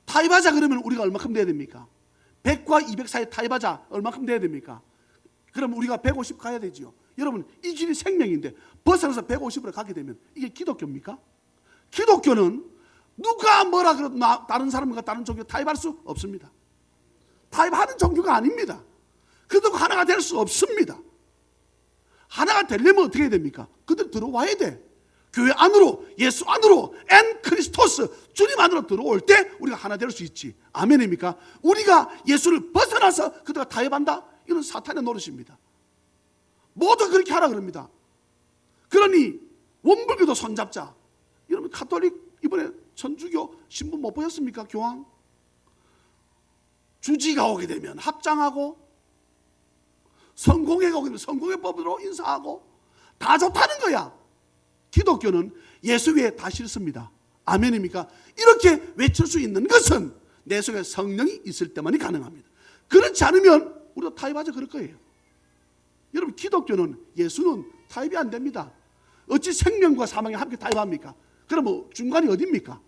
타협하자 그러면 우리가 얼마큼 돼야 됩니까? 100과 200 사이 타협하자 얼마큼 돼야 됩니까? 그럼 우리가 150 가야 되지요. 여러분, 이 길이 생명인데 벗어나서 150으로 가게 되면 이게 기독교입니까? 기독교는 누가 뭐라 그래도 다른 사람과 다른 종교 타협할 수 없습니다. 타협하는 종교가 아닙니다. 그들과 하나가 될 수 없습니다. 하나가 되려면 어떻게 해야 됩니까? 그들 들어와야 돼. 교회 안으로, 예수 안으로, 엔 크리스토스, 주님 안으로 들어올 때 우리가 하나 될 수 있지. 아멘입니까? 우리가 예수를 벗어나서 그들과 타협한다? 이건 사탄의 노릇입니다. 모두 그렇게 하라 그럽니다. 그러니 원불교도 손잡자. 여러분, 가톨릭 이번에 천주교 신분 못 보셨습니까? 교황 주지가 오게 되면 합장하고, 성공회가 오게 되면 성공회법으로 인사하고, 다 좋다는 거야. 기독교는 예수 외에 다 싫습니다. 아멘입니까? 이렇게 외칠 수 있는 것은 내 속에 성령이 있을 때만이 가능합니다. 그렇지 않으면 우리도 타협하자 그럴 거예요. 여러분, 기독교는, 예수는 타협이 안 됩니다. 어찌 생명과 사망이 함께 타협합니까? 그러면 중간이 어디입니까?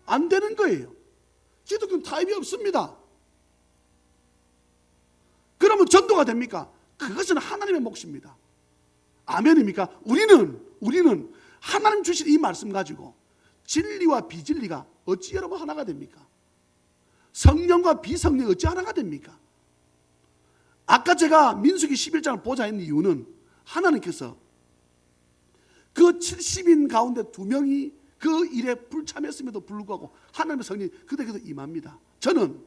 안 되는 거예요. 기독교는 타협이 없습니다. 그러면 전도가 됩니까? 그것은 하나님의 몫입니다. 아멘입니까? 우리는 하나님 주신 이 말씀 가지고 진리와 비진리가 어찌 여러분 하나가 됩니까? 성령과 비성령이 어찌 하나가 됩니까? 아까 제가 민수기 11장을 보자 했는 이유는 하나님께서 그 70인 가운데 2명이 그 일에 불참했음에도 불구하고 하나님의 성령이 그들에게서 임합니다. 저는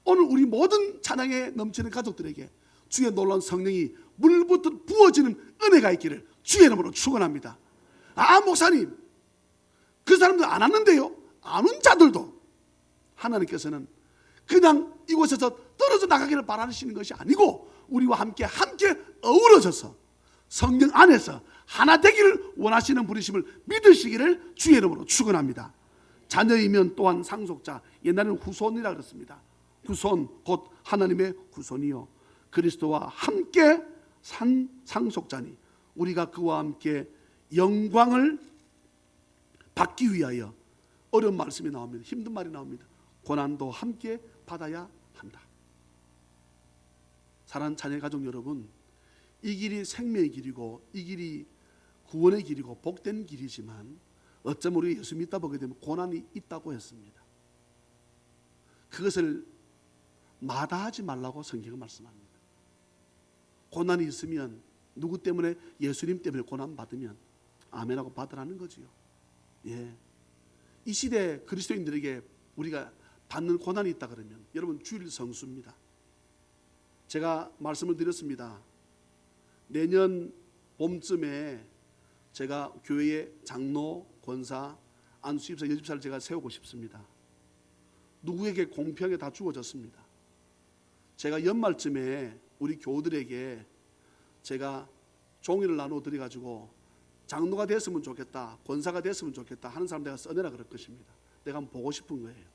오늘 우리 모든 찬양에 넘치는 가족들에게 주의 놀라운 성령이 물부터 부어지는 은혜가 있기를 주의 이름으로 축원합니다. 아, 목사님, 그 사람들 안 왔는데요? 안 온 자들도 하나님께서는 그냥 이곳에서 떨어져 나가기를 바라시는 것이 아니고 우리와 함께 어우러져서 성령 안에서 하나 되기를 원하시는 분이심을 믿으시기를 주의 이름으로 축원합니다. 자녀이면 또한 상속자, 옛날에는 후손이라 그랬습니다. 후손, 곧 하나님의 후손이요 그리스도와 함께 산 상속자니 우리가 그와 함께 영광을 받기 위하여, 어려운 말씀이 나옵니다. 힘든 말이 나옵니다. 고난도 함께 받아야 한다. 사랑하는 자녀 가족 여러분, 이 길이 생명의 길이고 이 길이 구원의 길이고 복된 길이지만 어쩌면 우리 예수 믿다 보게 되면 고난이 있다고 했습니다. 그것을 마다하지 말라고 성경은 말씀합니다. 고난이 있으면 누구 때문에? 예수님 때문에 고난 받으면 아멘하고 받으라는 거지요. 예. 이 시대 그리스도인들에게 우리가 받는 고난이 있다 그러면 여러분 주일 성수입니다. 제가 말씀을 드렸습니다. 내년 봄쯤에 제가 교회에 장로, 권사, 안수집사, 여집사를 제가 세우고 싶습니다. 누구에게 공평하게 다 주어졌습니다. 제가 연말쯤에 우리 교우들에게 제가 종이를 나누어 드려가지고 장로가 됐으면 좋겠다, 권사가 됐으면 좋겠다 하는 사람 내가 써내라 그럴 것입니다. 내가 한번 보고 싶은 거예요.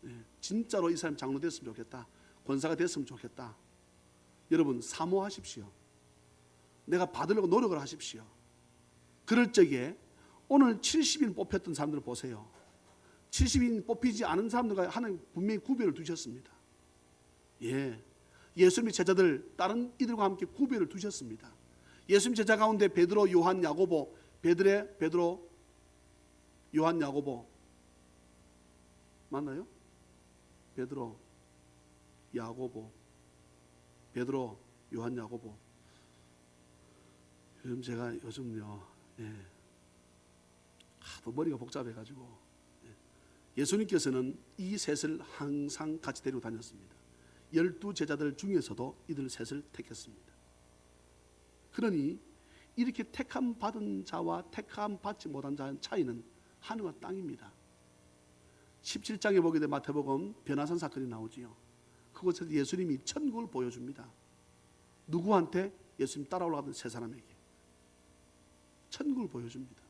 네, 진짜로 이 사람 장로 됐으면 좋겠다, 권사가 됐으면 좋겠다. 여러분 사모하십시오. 내가 받으려고 노력을 하십시오. 그럴 적에 오늘 70인 뽑혔던 사람들을 보세요. 70인 뽑히지 않은 사람들과 하나님 분명히 구별을 두셨습니다. 예, 예수님의 제자들 다른 이들과 함께 구별을 두셨습니다. 예수님 제자 가운데 베드로, 요한, 야고보, 베드로, 요한, 야고보 맞나요? 베드로, 요한, 야고보. 요즘요, 하도 머리가 복잡해가지고 예수님께서는 이 셋을 항상 같이 데리고 다녔습니다. 12 제자들 중에서도 이들 셋을 택했습니다. 그러니 이렇게 택함 받은 자와 택함 받지 못한 자의 차이는 하늘과 땅입니다. 17장에 보게 되면 마태복음 변화산 사건이 나오지요. 그곳에서 예수님이 천국을 보여줍니다. 누구한테? 예수님 따라 올라가던 세 사람에게 천국을 보여줍니다.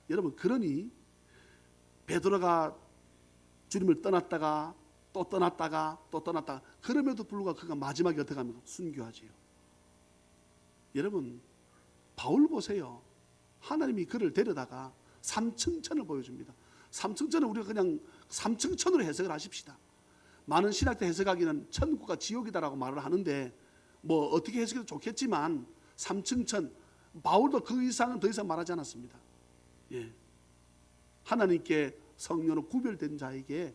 여러분, 그러니 베드로가 주님을 떠났다가 또 떠났다가 또 떠났다가, 그럼에도 불구하고 그가 마지막에 어떻게 합니까? 순교하지요. 여러분, 바울 보세요. 하나님이 그를 데려다가 삼층천을 보여줍니다. 삼층천을 우리가 그냥 삼층천으로 해석을 하십시다. 많은 신학대 해석하기는 천국과 지옥이다라고 말을 하는데 뭐 어떻게 해석해도 좋겠지만 삼층천, 바울도 그 이상은 더 이상 말하지 않았습니다. 예. 하나님께 성령으로 구별된 자에게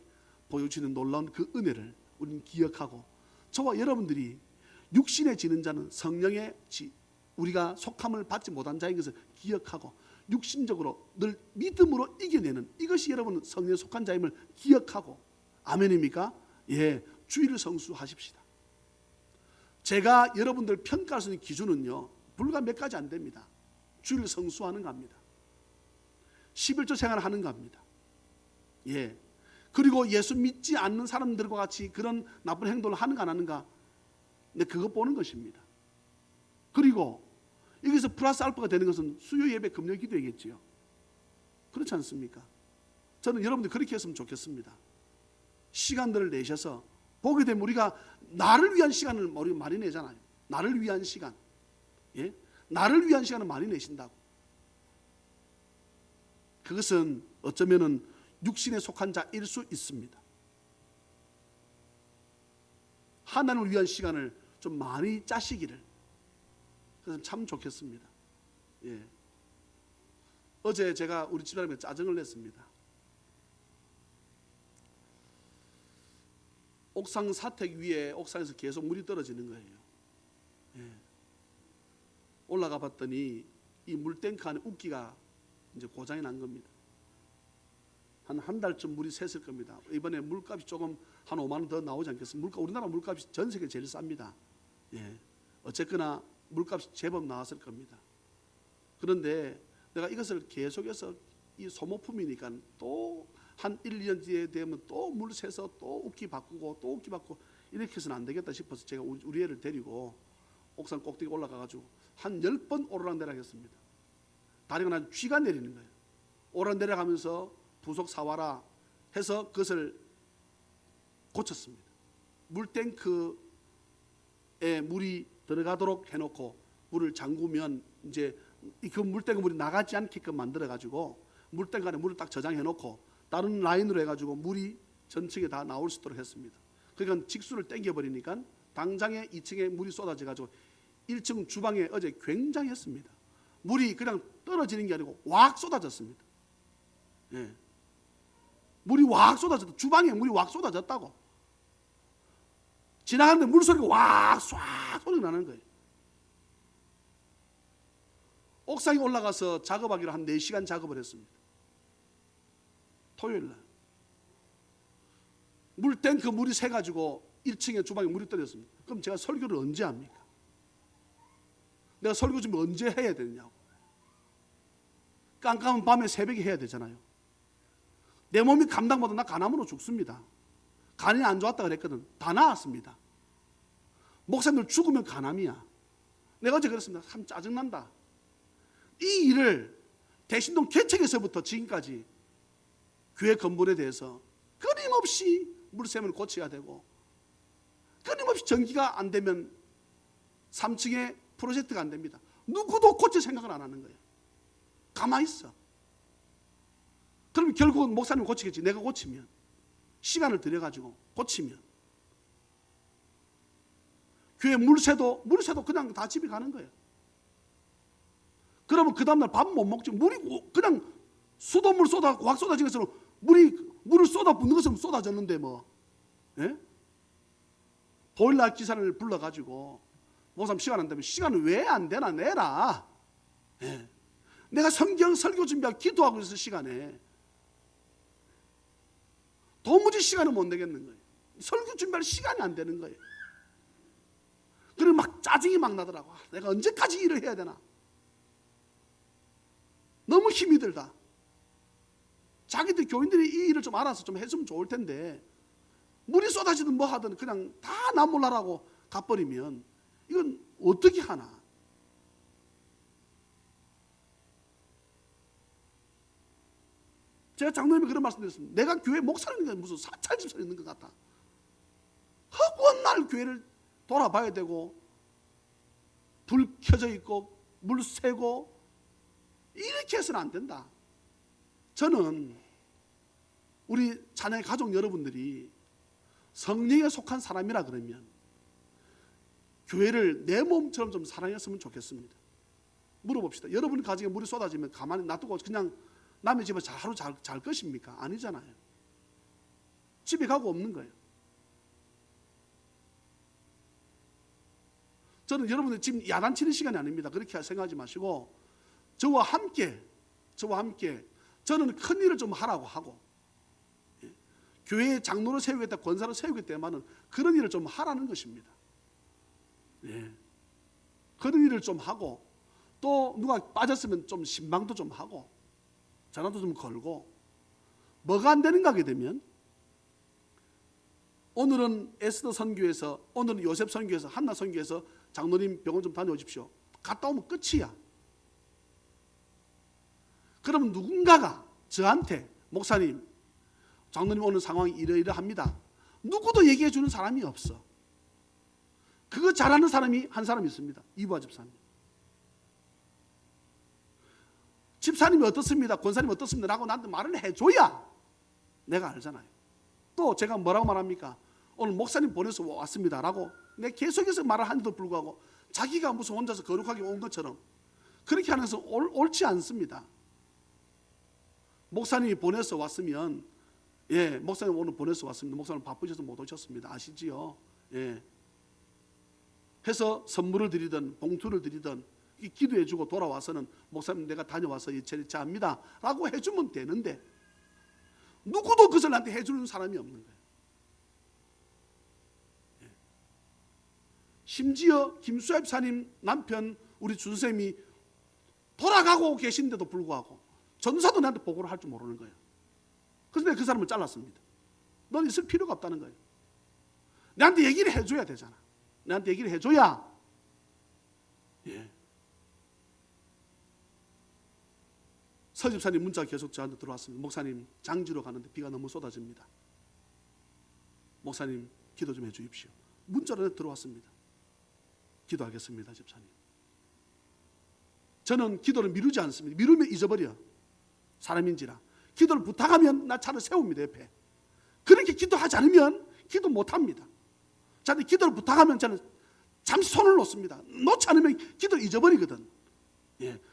보여주는 놀라운 그 은혜를 우리는 기억하고, 저와 여러분들이 육신에 지는 자는 성령의 우리가 속함을 받지 못한 자인 것을 기억하고 육신적으로 늘 믿음으로 이겨내는, 이것이 여러분 성령에 속한 자임을 기억하고, 아멘입니까? 예, 주의를 성수하십시다. 제가 여러분들 평가할 수 있는 기준은요, 불과 몇 가지 안 됩니다. 주의를 성수하는 겁니다. 11조 생활하는 겁니다. 예. 그리고 예수 믿지 않는 사람들과 같이 그런 나쁜 행동을 하는가 안 하는가, 네, 그거 보는 것입니다. 그리고 여기서 플러스 알파가 되는 것은 수요 예배 금요 기도이겠지요. 그렇지 않습니까? 저는 여러분들 그렇게 했으면 좋겠습니다. 시간들을 내셔서 보게 되면 우리가 나를 위한 시간을 우리가 많이 내잖아요. 나를 위한 시간, 예? 나를 위한 시간을 많이 내신다고. 그것은 어쩌면은 육신에 속한 자일 수 있습니다. 하나님을 위한 시간을 좀 많이 짜시기를, 그래서 참 좋겠습니다. 예. 어제 제가 우리 집사람에게 짜증을 냈습니다. 옥상 사택 위에 옥상에서 계속 물이 떨어지는 거예요. 예. 올라가 봤더니 이 물탱크 안에 웃기가 이제 고장이 난 겁니다. 한 달쯤 물이 샜을 겁니다. 이번에 물값이 조금 한 5만 원 더 나오지 않겠습니까? 우리나라 물값이 전 세계 제일 쌉니다. 예. 어쨌거나 물값이 제법 나왔을 겁니다. 그런데 내가 이것을 계속해서, 이 소모품이니까 또 한 1, 2년 뒤에 되면 또 물 새서 또 웃기 바꾸고 또 웃기 바꾸고, 이렇게 해서는 안 되겠다 싶어서 제가 우리 애를 데리고 옥상 꼭대기 올라가가지고 한 10번 오르락내리락 했습니다. 다리가 난 쥐가 내리는 거예요. 오르락내리락하면서 부속 사와라 해서 그것을 고쳤습니다. 물탱크에 물이 들어가도록 해놓고 물을 잠그면 이제 그 물탱크 물이 나가지 않게끔 만들어가지고 물탱크 안에 물을 딱 저장해놓고 다른 라인으로 해가지고 물이 전층에 다 나올 수 있도록 했습니다. 그러니까 직수를 당겨버리니까 당장에 2층에 물이 쏟아져가지고 1층 주방에 어제 굉장했습니다. 물이 그냥 떨어지는 게 아니고 왁 쏟아졌습니다. 예. 물이 왁 쏟아졌다. 주방에 물이 왁 쏟아졌다고. 지나가는데 물소리가 왁 쏴 소리가 나는 거예요. 옥상에 올라가서 작업하기로 한 4시간 작업을 했습니다. 토요일날 물탱크 물이 새가지고 1층에 주방에 물이 떨어졌습니다. 그럼 제가 설교를 언제 합니까? 내가 설교 좀 언제 해야 되느냐고. 깜깜한 밤에 새벽에 해야 되잖아요. 내 몸이 감당 못하면 나 간암으로 죽습니다. 간이 안 좋았다 그랬거든. 다 나았습니다. 목사님들 죽으면 간암이야. 내가 어제 그랬습니다. 참 짜증난다. 이 일을 대신동 개척에서부터 지금까지 교회 건물에 대해서 끊임없이 물샘을 고쳐야 되고, 끊임없이 전기가 안 되면 3층에 프로젝트가 안 됩니다. 누구도 고칠 생각을 안 하는 거예요. 가만히 있어. 그럼 결국은 목사님 고치겠지. 내가 고치면, 시간을 들여가지고 고치면. 교회 물새도 그냥 다 집에 가는 거예요. 그러면 그 다음날 밥 못 먹지. 물이 그냥 수돗물 확 쏟아진 것처럼 물을 쏟아붓는 것처럼 쏟아졌는데 뭐. 예? 보일러 기사를 불러가지고 목사님 시간 안 되면 시간을 왜 안 되나 내라. 예. 내가 성경 설교 준비하고 기도하고 있을 시간에 도무지 시간을 못 내겠는 거예요. 설교 준비할 시간이 안 되는 거예요. 그리고 막 짜증이 막 나더라고. 내가 언제까지 일을 해야 되나. 너무 힘이 들다. 자기들 교인들이 이 일을 좀 알아서 좀 했으면 좋을 텐데 물이 쏟아지든 뭐 하든 그냥 다 나 몰라라고 가버리면 이건 어떻게 하나. 제가 장로님이 그런 말씀 드렸습니다. 내가 교회 목사님인데 무슨 사찰 집사 있는 것 같다. 허구한 날 교회를 돌아봐야 되고 불 켜져 있고 물 새고 이렇게 해서는 안 된다. 저는 우리 자녀의 가족 여러분들이 성령에 속한 사람이라 그러면 교회를 내 몸처럼 좀 사랑했으면 좋겠습니다. 물어봅시다. 여러분 가정에 물이 쏟아지면 가만히 놔두고 그냥 남의 집에 하루 잘 것입니까? 아니잖아요. 집에 가고 없는 거예요. 저는 여러분들 지금 야단치는 시간이 아닙니다. 그렇게 생각하지 마시고 저와 함께 저는 큰 일을 좀 하라고 하고 교회에 장로를 세우겠다, 권사를 세우겠다면은 그런 일을 좀 하라는 것입니다. 그런 일을 좀 하고 또 누가 빠졌으면 좀 신방도 좀 하고 전화도 좀 걸고 뭐가 안 되는가 하게 되면 오늘은 에스더 선교에서 오늘은 요셉 선교에서 한나 선교에서 장로님 병원 좀 다녀오십시오. 갔다 오면 끝이야. 그러면 누군가가 저한테 목사님 장로님 오늘 상황이 이러이러합니다. 누구도 얘기해 주는 사람이 없어. 그거 잘하는 사람이 한 사람 있습니다. 이부하 집사님. 집사님이 어떻습니다. 권사님이 어떻습니다. 라고 나한테 말을 해줘야 내가 알잖아요. 또 제가 뭐라고 말합니까? 오늘 목사님 보내서 왔습니다. 라고 내가 계속해서 말을 하는데도 불구하고 자기가 무슨 혼자서 거룩하게 온 것처럼 그렇게 하면서 옳지 않습니다. 목사님이 보내서 왔으면 목사님 오늘 보내서 왔습니다. 목사님 바쁘셔서 못 오셨습니다. 아시지요? 해서 선물을 드리든 봉투를 드리든 기도해주고 돌아와서는 목사님 내가 다녀와서 제합니다 라고 해주면 되는데 누구도 그것을 나한테 해주는 사람이 없는 거예요. 심지어 김수아 집사님 남편 우리 준쌤이 돌아가고 계신데도 불구하고 전사도 나한테 보고를 할 줄 모르는 거예요. 그래서 내가 그 사람을 잘랐습니다. 넌 있을 필요가 없다는 거예요. 나한테 얘기를 해줘야 되잖아. 나한테 얘기를 해줘야 서 집사님 문자가 계속 저한테 들어왔습니다. 목사님 장지로 가는데 비가 너무 쏟아집니다. 목사님 기도 좀 해주십시오. 문자로 들어왔습니다. 기도하겠습니다. 집사님. 저는 기도를 미루지 않습니다. 미루면 잊어버려. 사람인지라. 기도를 부탁하면 나 차를 세웁니다. 옆에. 그렇게 기도하지 않으면 기도 못합니다. 저한테 기도를 부탁하면 저는 잠시 손을 놓습니다. 놓지 않으면 기도를 잊어버리거든.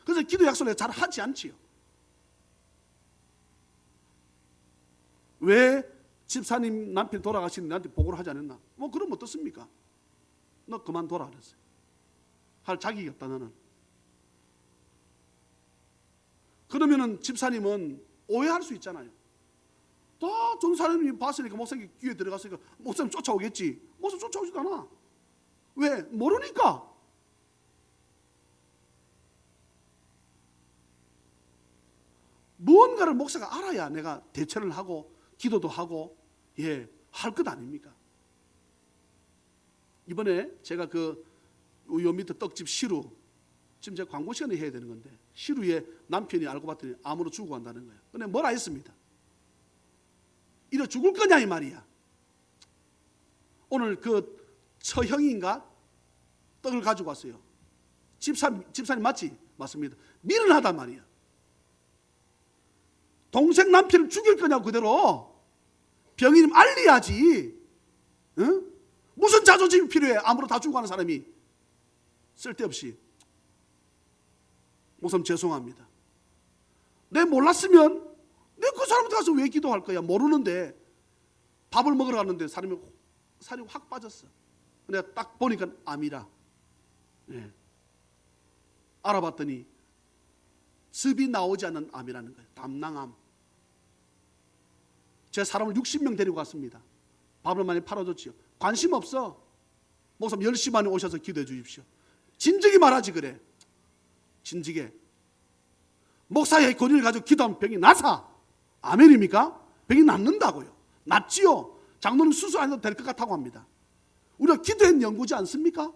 그래서 기도 약속을 잘 하지 않지요. 왜 집사님 남편 돌아가시는데 나한테 보고를 하지 않았나? 뭐 그럼 어떻습니까? 너 그만둬라 그랬어요. 할 자격이 없다 너는. 그러면은 집사님은 오해할 수 있잖아요. 다 전사님이 봤으니까 목사님 귀에 들어갔으니까 목사님 쫓아오겠지. 목사님 쫓아오지도 않아. 왜? 모르니까. 무언가를 목사가 알아야 내가 대처를 하고 기도도 하고 할 것 아닙니까? 이번에 제가 요 밑에 떡집 시루 지금 제가 광고 시간에 해야 되는 건데 시루에 남편이 알고 봤더니 암으로 죽고 간다는 거예요. 근데 뭐라 했습니다. 이래 죽을 거냐 이 말이야. 오늘 처형인가 떡을 가지고 왔어요. 집사님 맞지? 맞습니다. 미련하단 말이야. 동생 남편을 죽일 거냐고 그대로 병인님 알려야지. 응? 무슨 자존심이 필요해? 암으로 다 죽어가는 사람이. 쓸데없이. 목사님 죄송합니다. 내가 몰랐으면 내가 그 사람한테 가서 왜 기도할 거야? 모르는데 밥을 먹으러 갔는데 살이 확 빠졌어. 내가 딱 보니까 암이라. 알아봤더니 습이 나오지 않는 암이라는 거예요. 담낭암. 제가 사람을 60명 데리고 갔습니다. 밥을 많이 팔아줬지요. 관심 없어. 목사님 10시 반에 오셔서 기도해 주십시오. 진즉이 말하지 그래. 진즉에. 목사의 권위를 가지고 기도하면 병이 나사. 아멘입니까? 병이 낫는다고요. 낫지요. 장로는 수술 안 해도 될 것 같다고 합니다. 우리가 기도한 연구지 않습니까?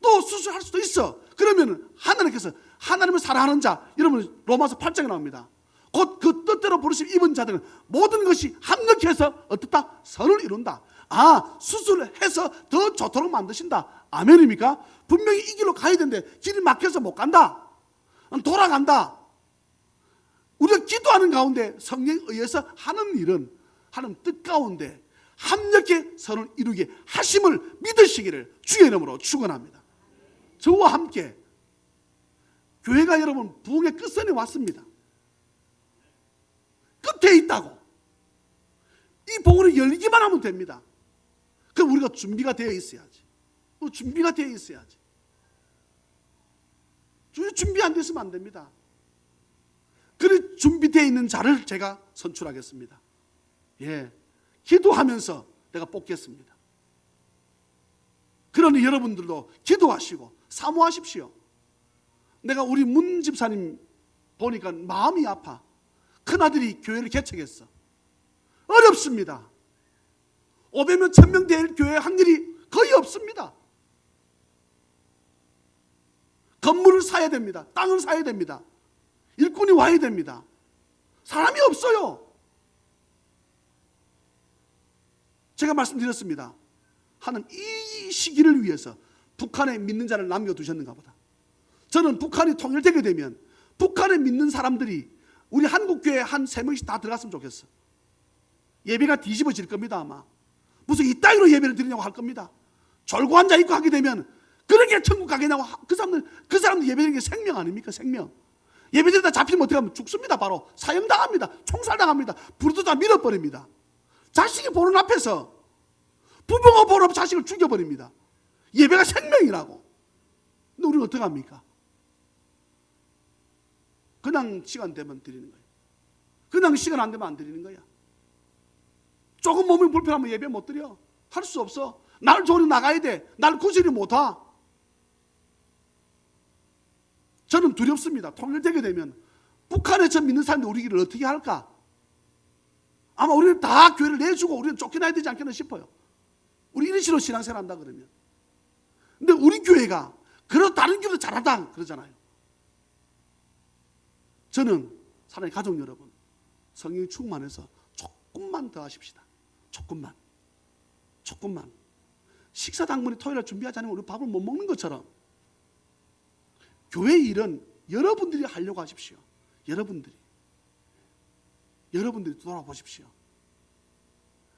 또 수술할 수도 있어. 그러면 하나님께서 하나님을 사랑하는 자, 여러분 로마서 8장에 나옵니다. 곧 그 뜻대로 부르심 입은 자들은 모든 것이 합력해서 어떻다? 선을 이룬다. 수술해서 더 좋도록 만드신다. 아멘입니까? 분명히 이 길로 가야 되는데 길이 막혀서 못 간다. 돌아간다. 우리가 기도하는 가운데 성령에 의해서 하는 일은 하는 뜻 가운데 합력해 선을 이루게 하심을 믿으시기를 주의 이름으로 축원합니다. 저와 함께 교회가 여러분 부흥의 끝선에 왔습니다. 끝에 있다고. 이 복음이 열리기만 하면 됩니다. 그럼 우리가 준비가 되어 있어야지. 준비가 되어 있어야지. 준비 안 됐으면 안 됩니다. 그래 준비되어 있는 자를 제가 선출하겠습니다. 기도하면서 내가 뽑겠습니다. 그러니 여러분들도 기도하시고 사모하십시오. 내가 우리 문 집사님 보니까 마음이 아파. 큰아들이 교회를 개척했어. 어렵습니다. 500명, 1000명 될 교회 확률이 거의 없습니다. 건물을 사야 됩니다. 땅을 사야 됩니다. 일꾼이 와야 됩니다. 사람이 없어요. 제가 말씀드렸습니다. 하는 이 시기를 위해서 북한에 믿는 자를 남겨두셨는가 보다. 저는 북한이 통일되게 되면 북한에 믿는 사람들이 우리 한국교회에 한 3명씩 다 들어갔으면 좋겠어. 예배가 뒤집어질 겁니다. 아마 무슨 이따위로 예배를 드리냐고 할 겁니다. 졸고 앉아 있고 하게 되면 그러게 천국 가겠냐고. 그 사람들 예배드리는 게 생명 아닙니까? 생명. 예배드리다 잡히면 어떻게 하면 죽습니다. 바로 사형당합니다. 총살당합니다. 부르도다 밀어버립니다. 자식이 보는 앞에서 부모가 보는 앞에 자식을 죽여버립니다. 예배가 생명이라고. 근데 우리는 어떻게 합니까? 그냥 시간 되면 드리는 거예요. 그냥 시간 안 되면 안 드리는 거야. 조금 몸이 불편하면 예배 못 드려. 할 수 없어. 날 조리 나가야 돼. 날 구실이 못 와. 저는 두렵습니다. 통일되게 되면 북한에서 믿는 사람들이 우리 길을 어떻게 할까? 아마 우리는 다 교회를 내주고 우리는 쫓겨나야 되지 않겠나 싶어요. 우리 이런 식으로 신앙생활 한다 그러면. 근데 우리 교회가 다른 교회도 잘하다 그러잖아요. 저는 사랑하는 가족 여러분, 성령이 충만해서 조금만 더 하십시다. 조금만. 식사 당번에 토요일에 준비하지 않으면 우리 밥을 못 먹는 것처럼 교회 일은 여러분들이 하려고 하십시오. 여러분들이 돌아보십시오.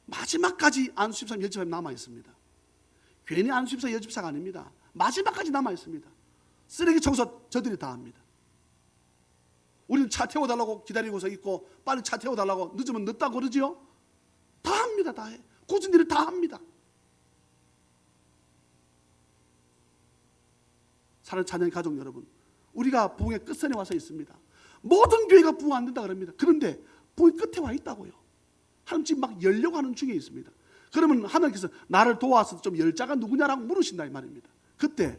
마지막까지 안수집사 여집사님 남아 있습니다. 괜히 안수집사 여집사가 아닙니다. 마지막까지 남아 있습니다. 쓰레기 청소 저들이 다 합니다. 우리는 차 태워달라고 기다리고서 있고 빨리 차 태워달라고 늦으면 늦다고 그러지요. 다 합니다. 다 해. 굳은 일을 다 합니다. 사랑하는 자녀 가족 여러분, 우리가 부흥의 끝선에 와서 있습니다. 모든 교회가 부흥 안 된다 그럽니다. 그런데 부흥의 끝에 와 있다고요. 하나님 지금 막 열려고 하는 중에 있습니다. 그러면 하나님께서 나를 도와서 좀 열 자가 누구냐라고 물으신다 이 말입니다. 그때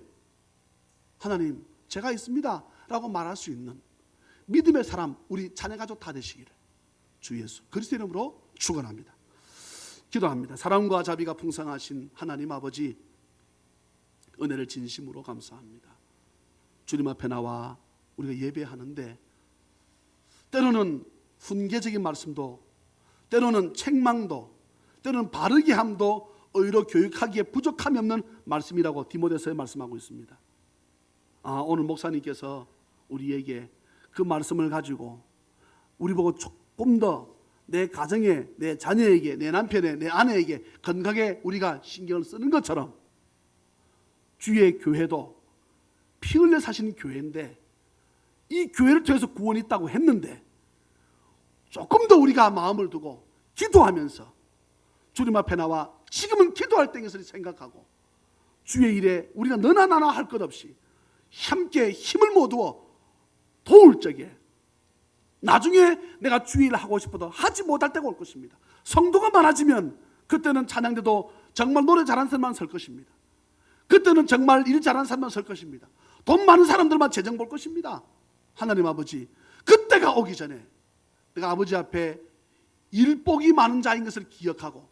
하나님 제가 있습니다 라고 말할 수 있는 믿음의 사람, 우리 자녀 가족 다 되시기를 주 예수 그리스도 이름으로 축원합니다. 기도합니다. 사랑과 자비가 풍성하신 하나님 아버지, 은혜를 진심으로 감사합니다. 주님 앞에 나와 우리가 예배하는데 때로는 훈계적인 말씀도, 때로는 책망도, 때로는 바르게 함도 의로 교육하기에 부족함이 없는 말씀이라고 디모데서에 말씀하고 있습니다. 오늘 목사님께서 우리에게 그 말씀을 가지고 우리 보고 조금 더 내 가정에, 내 자녀에게, 내 남편에, 내 아내에게 건강하게 우리가 신경을 쓰는 것처럼 주의 교회도 피 흘려 사시는 교회인데 이 교회를 통해서 구원이 있다고 했는데 조금 더 우리가 마음을 두고 기도하면서 주님 앞에 나와 지금은 기도할 때인 것을 생각하고 주의 일에 우리가 너나 나나 할 것 없이 함께 힘을 모두어 도울 적에 나중에 내가 주의 일을 하고 싶어도 하지 못할 때가 올 것입니다. 성도가 많아지면 그때는 찬양대도 정말 노래 잘하는 사람만 설 것입니다. 그때는 정말 일 잘하는 사람만 설 것입니다. 돈 많은 사람들만 재정 볼 것입니다. 하나님 아버지, 그때가 오기 전에 내가 아버지 앞에 일복이 많은 자인 것을 기억하고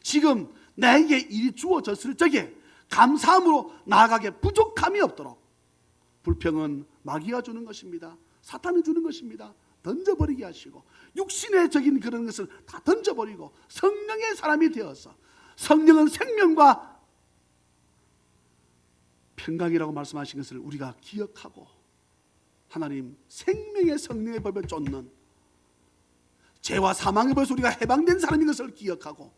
지금 나에게 일이 주어졌을 적에 감사함으로 나아가게 부족함이 없도록. 불평은 마귀가 주는 것입니다. 사탄이 주는 것입니다. 던져버리게 하시고 육신의 적인 그런 것을 다 던져버리고 성령의 사람이 되어서, 성령은 생명과 평강이라고 말씀하신 것을 우리가 기억하고 하나님 생명의 성령의 법에 쫓는, 죄와 사망의 법에서 우리가 해방된 사람인 것을 기억하고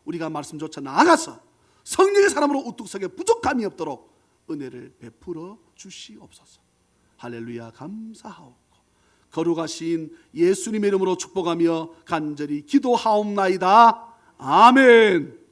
우리가 말씀조차 나아가서 성령의 사람으로 우뚝 서게 부족함이 없도록 은혜를 베풀어 주시옵소서. 할렐루야. 감사하옵고 거룩하신 예수님의 이름으로 축복하며 간절히 기도하옵나이다. 아멘.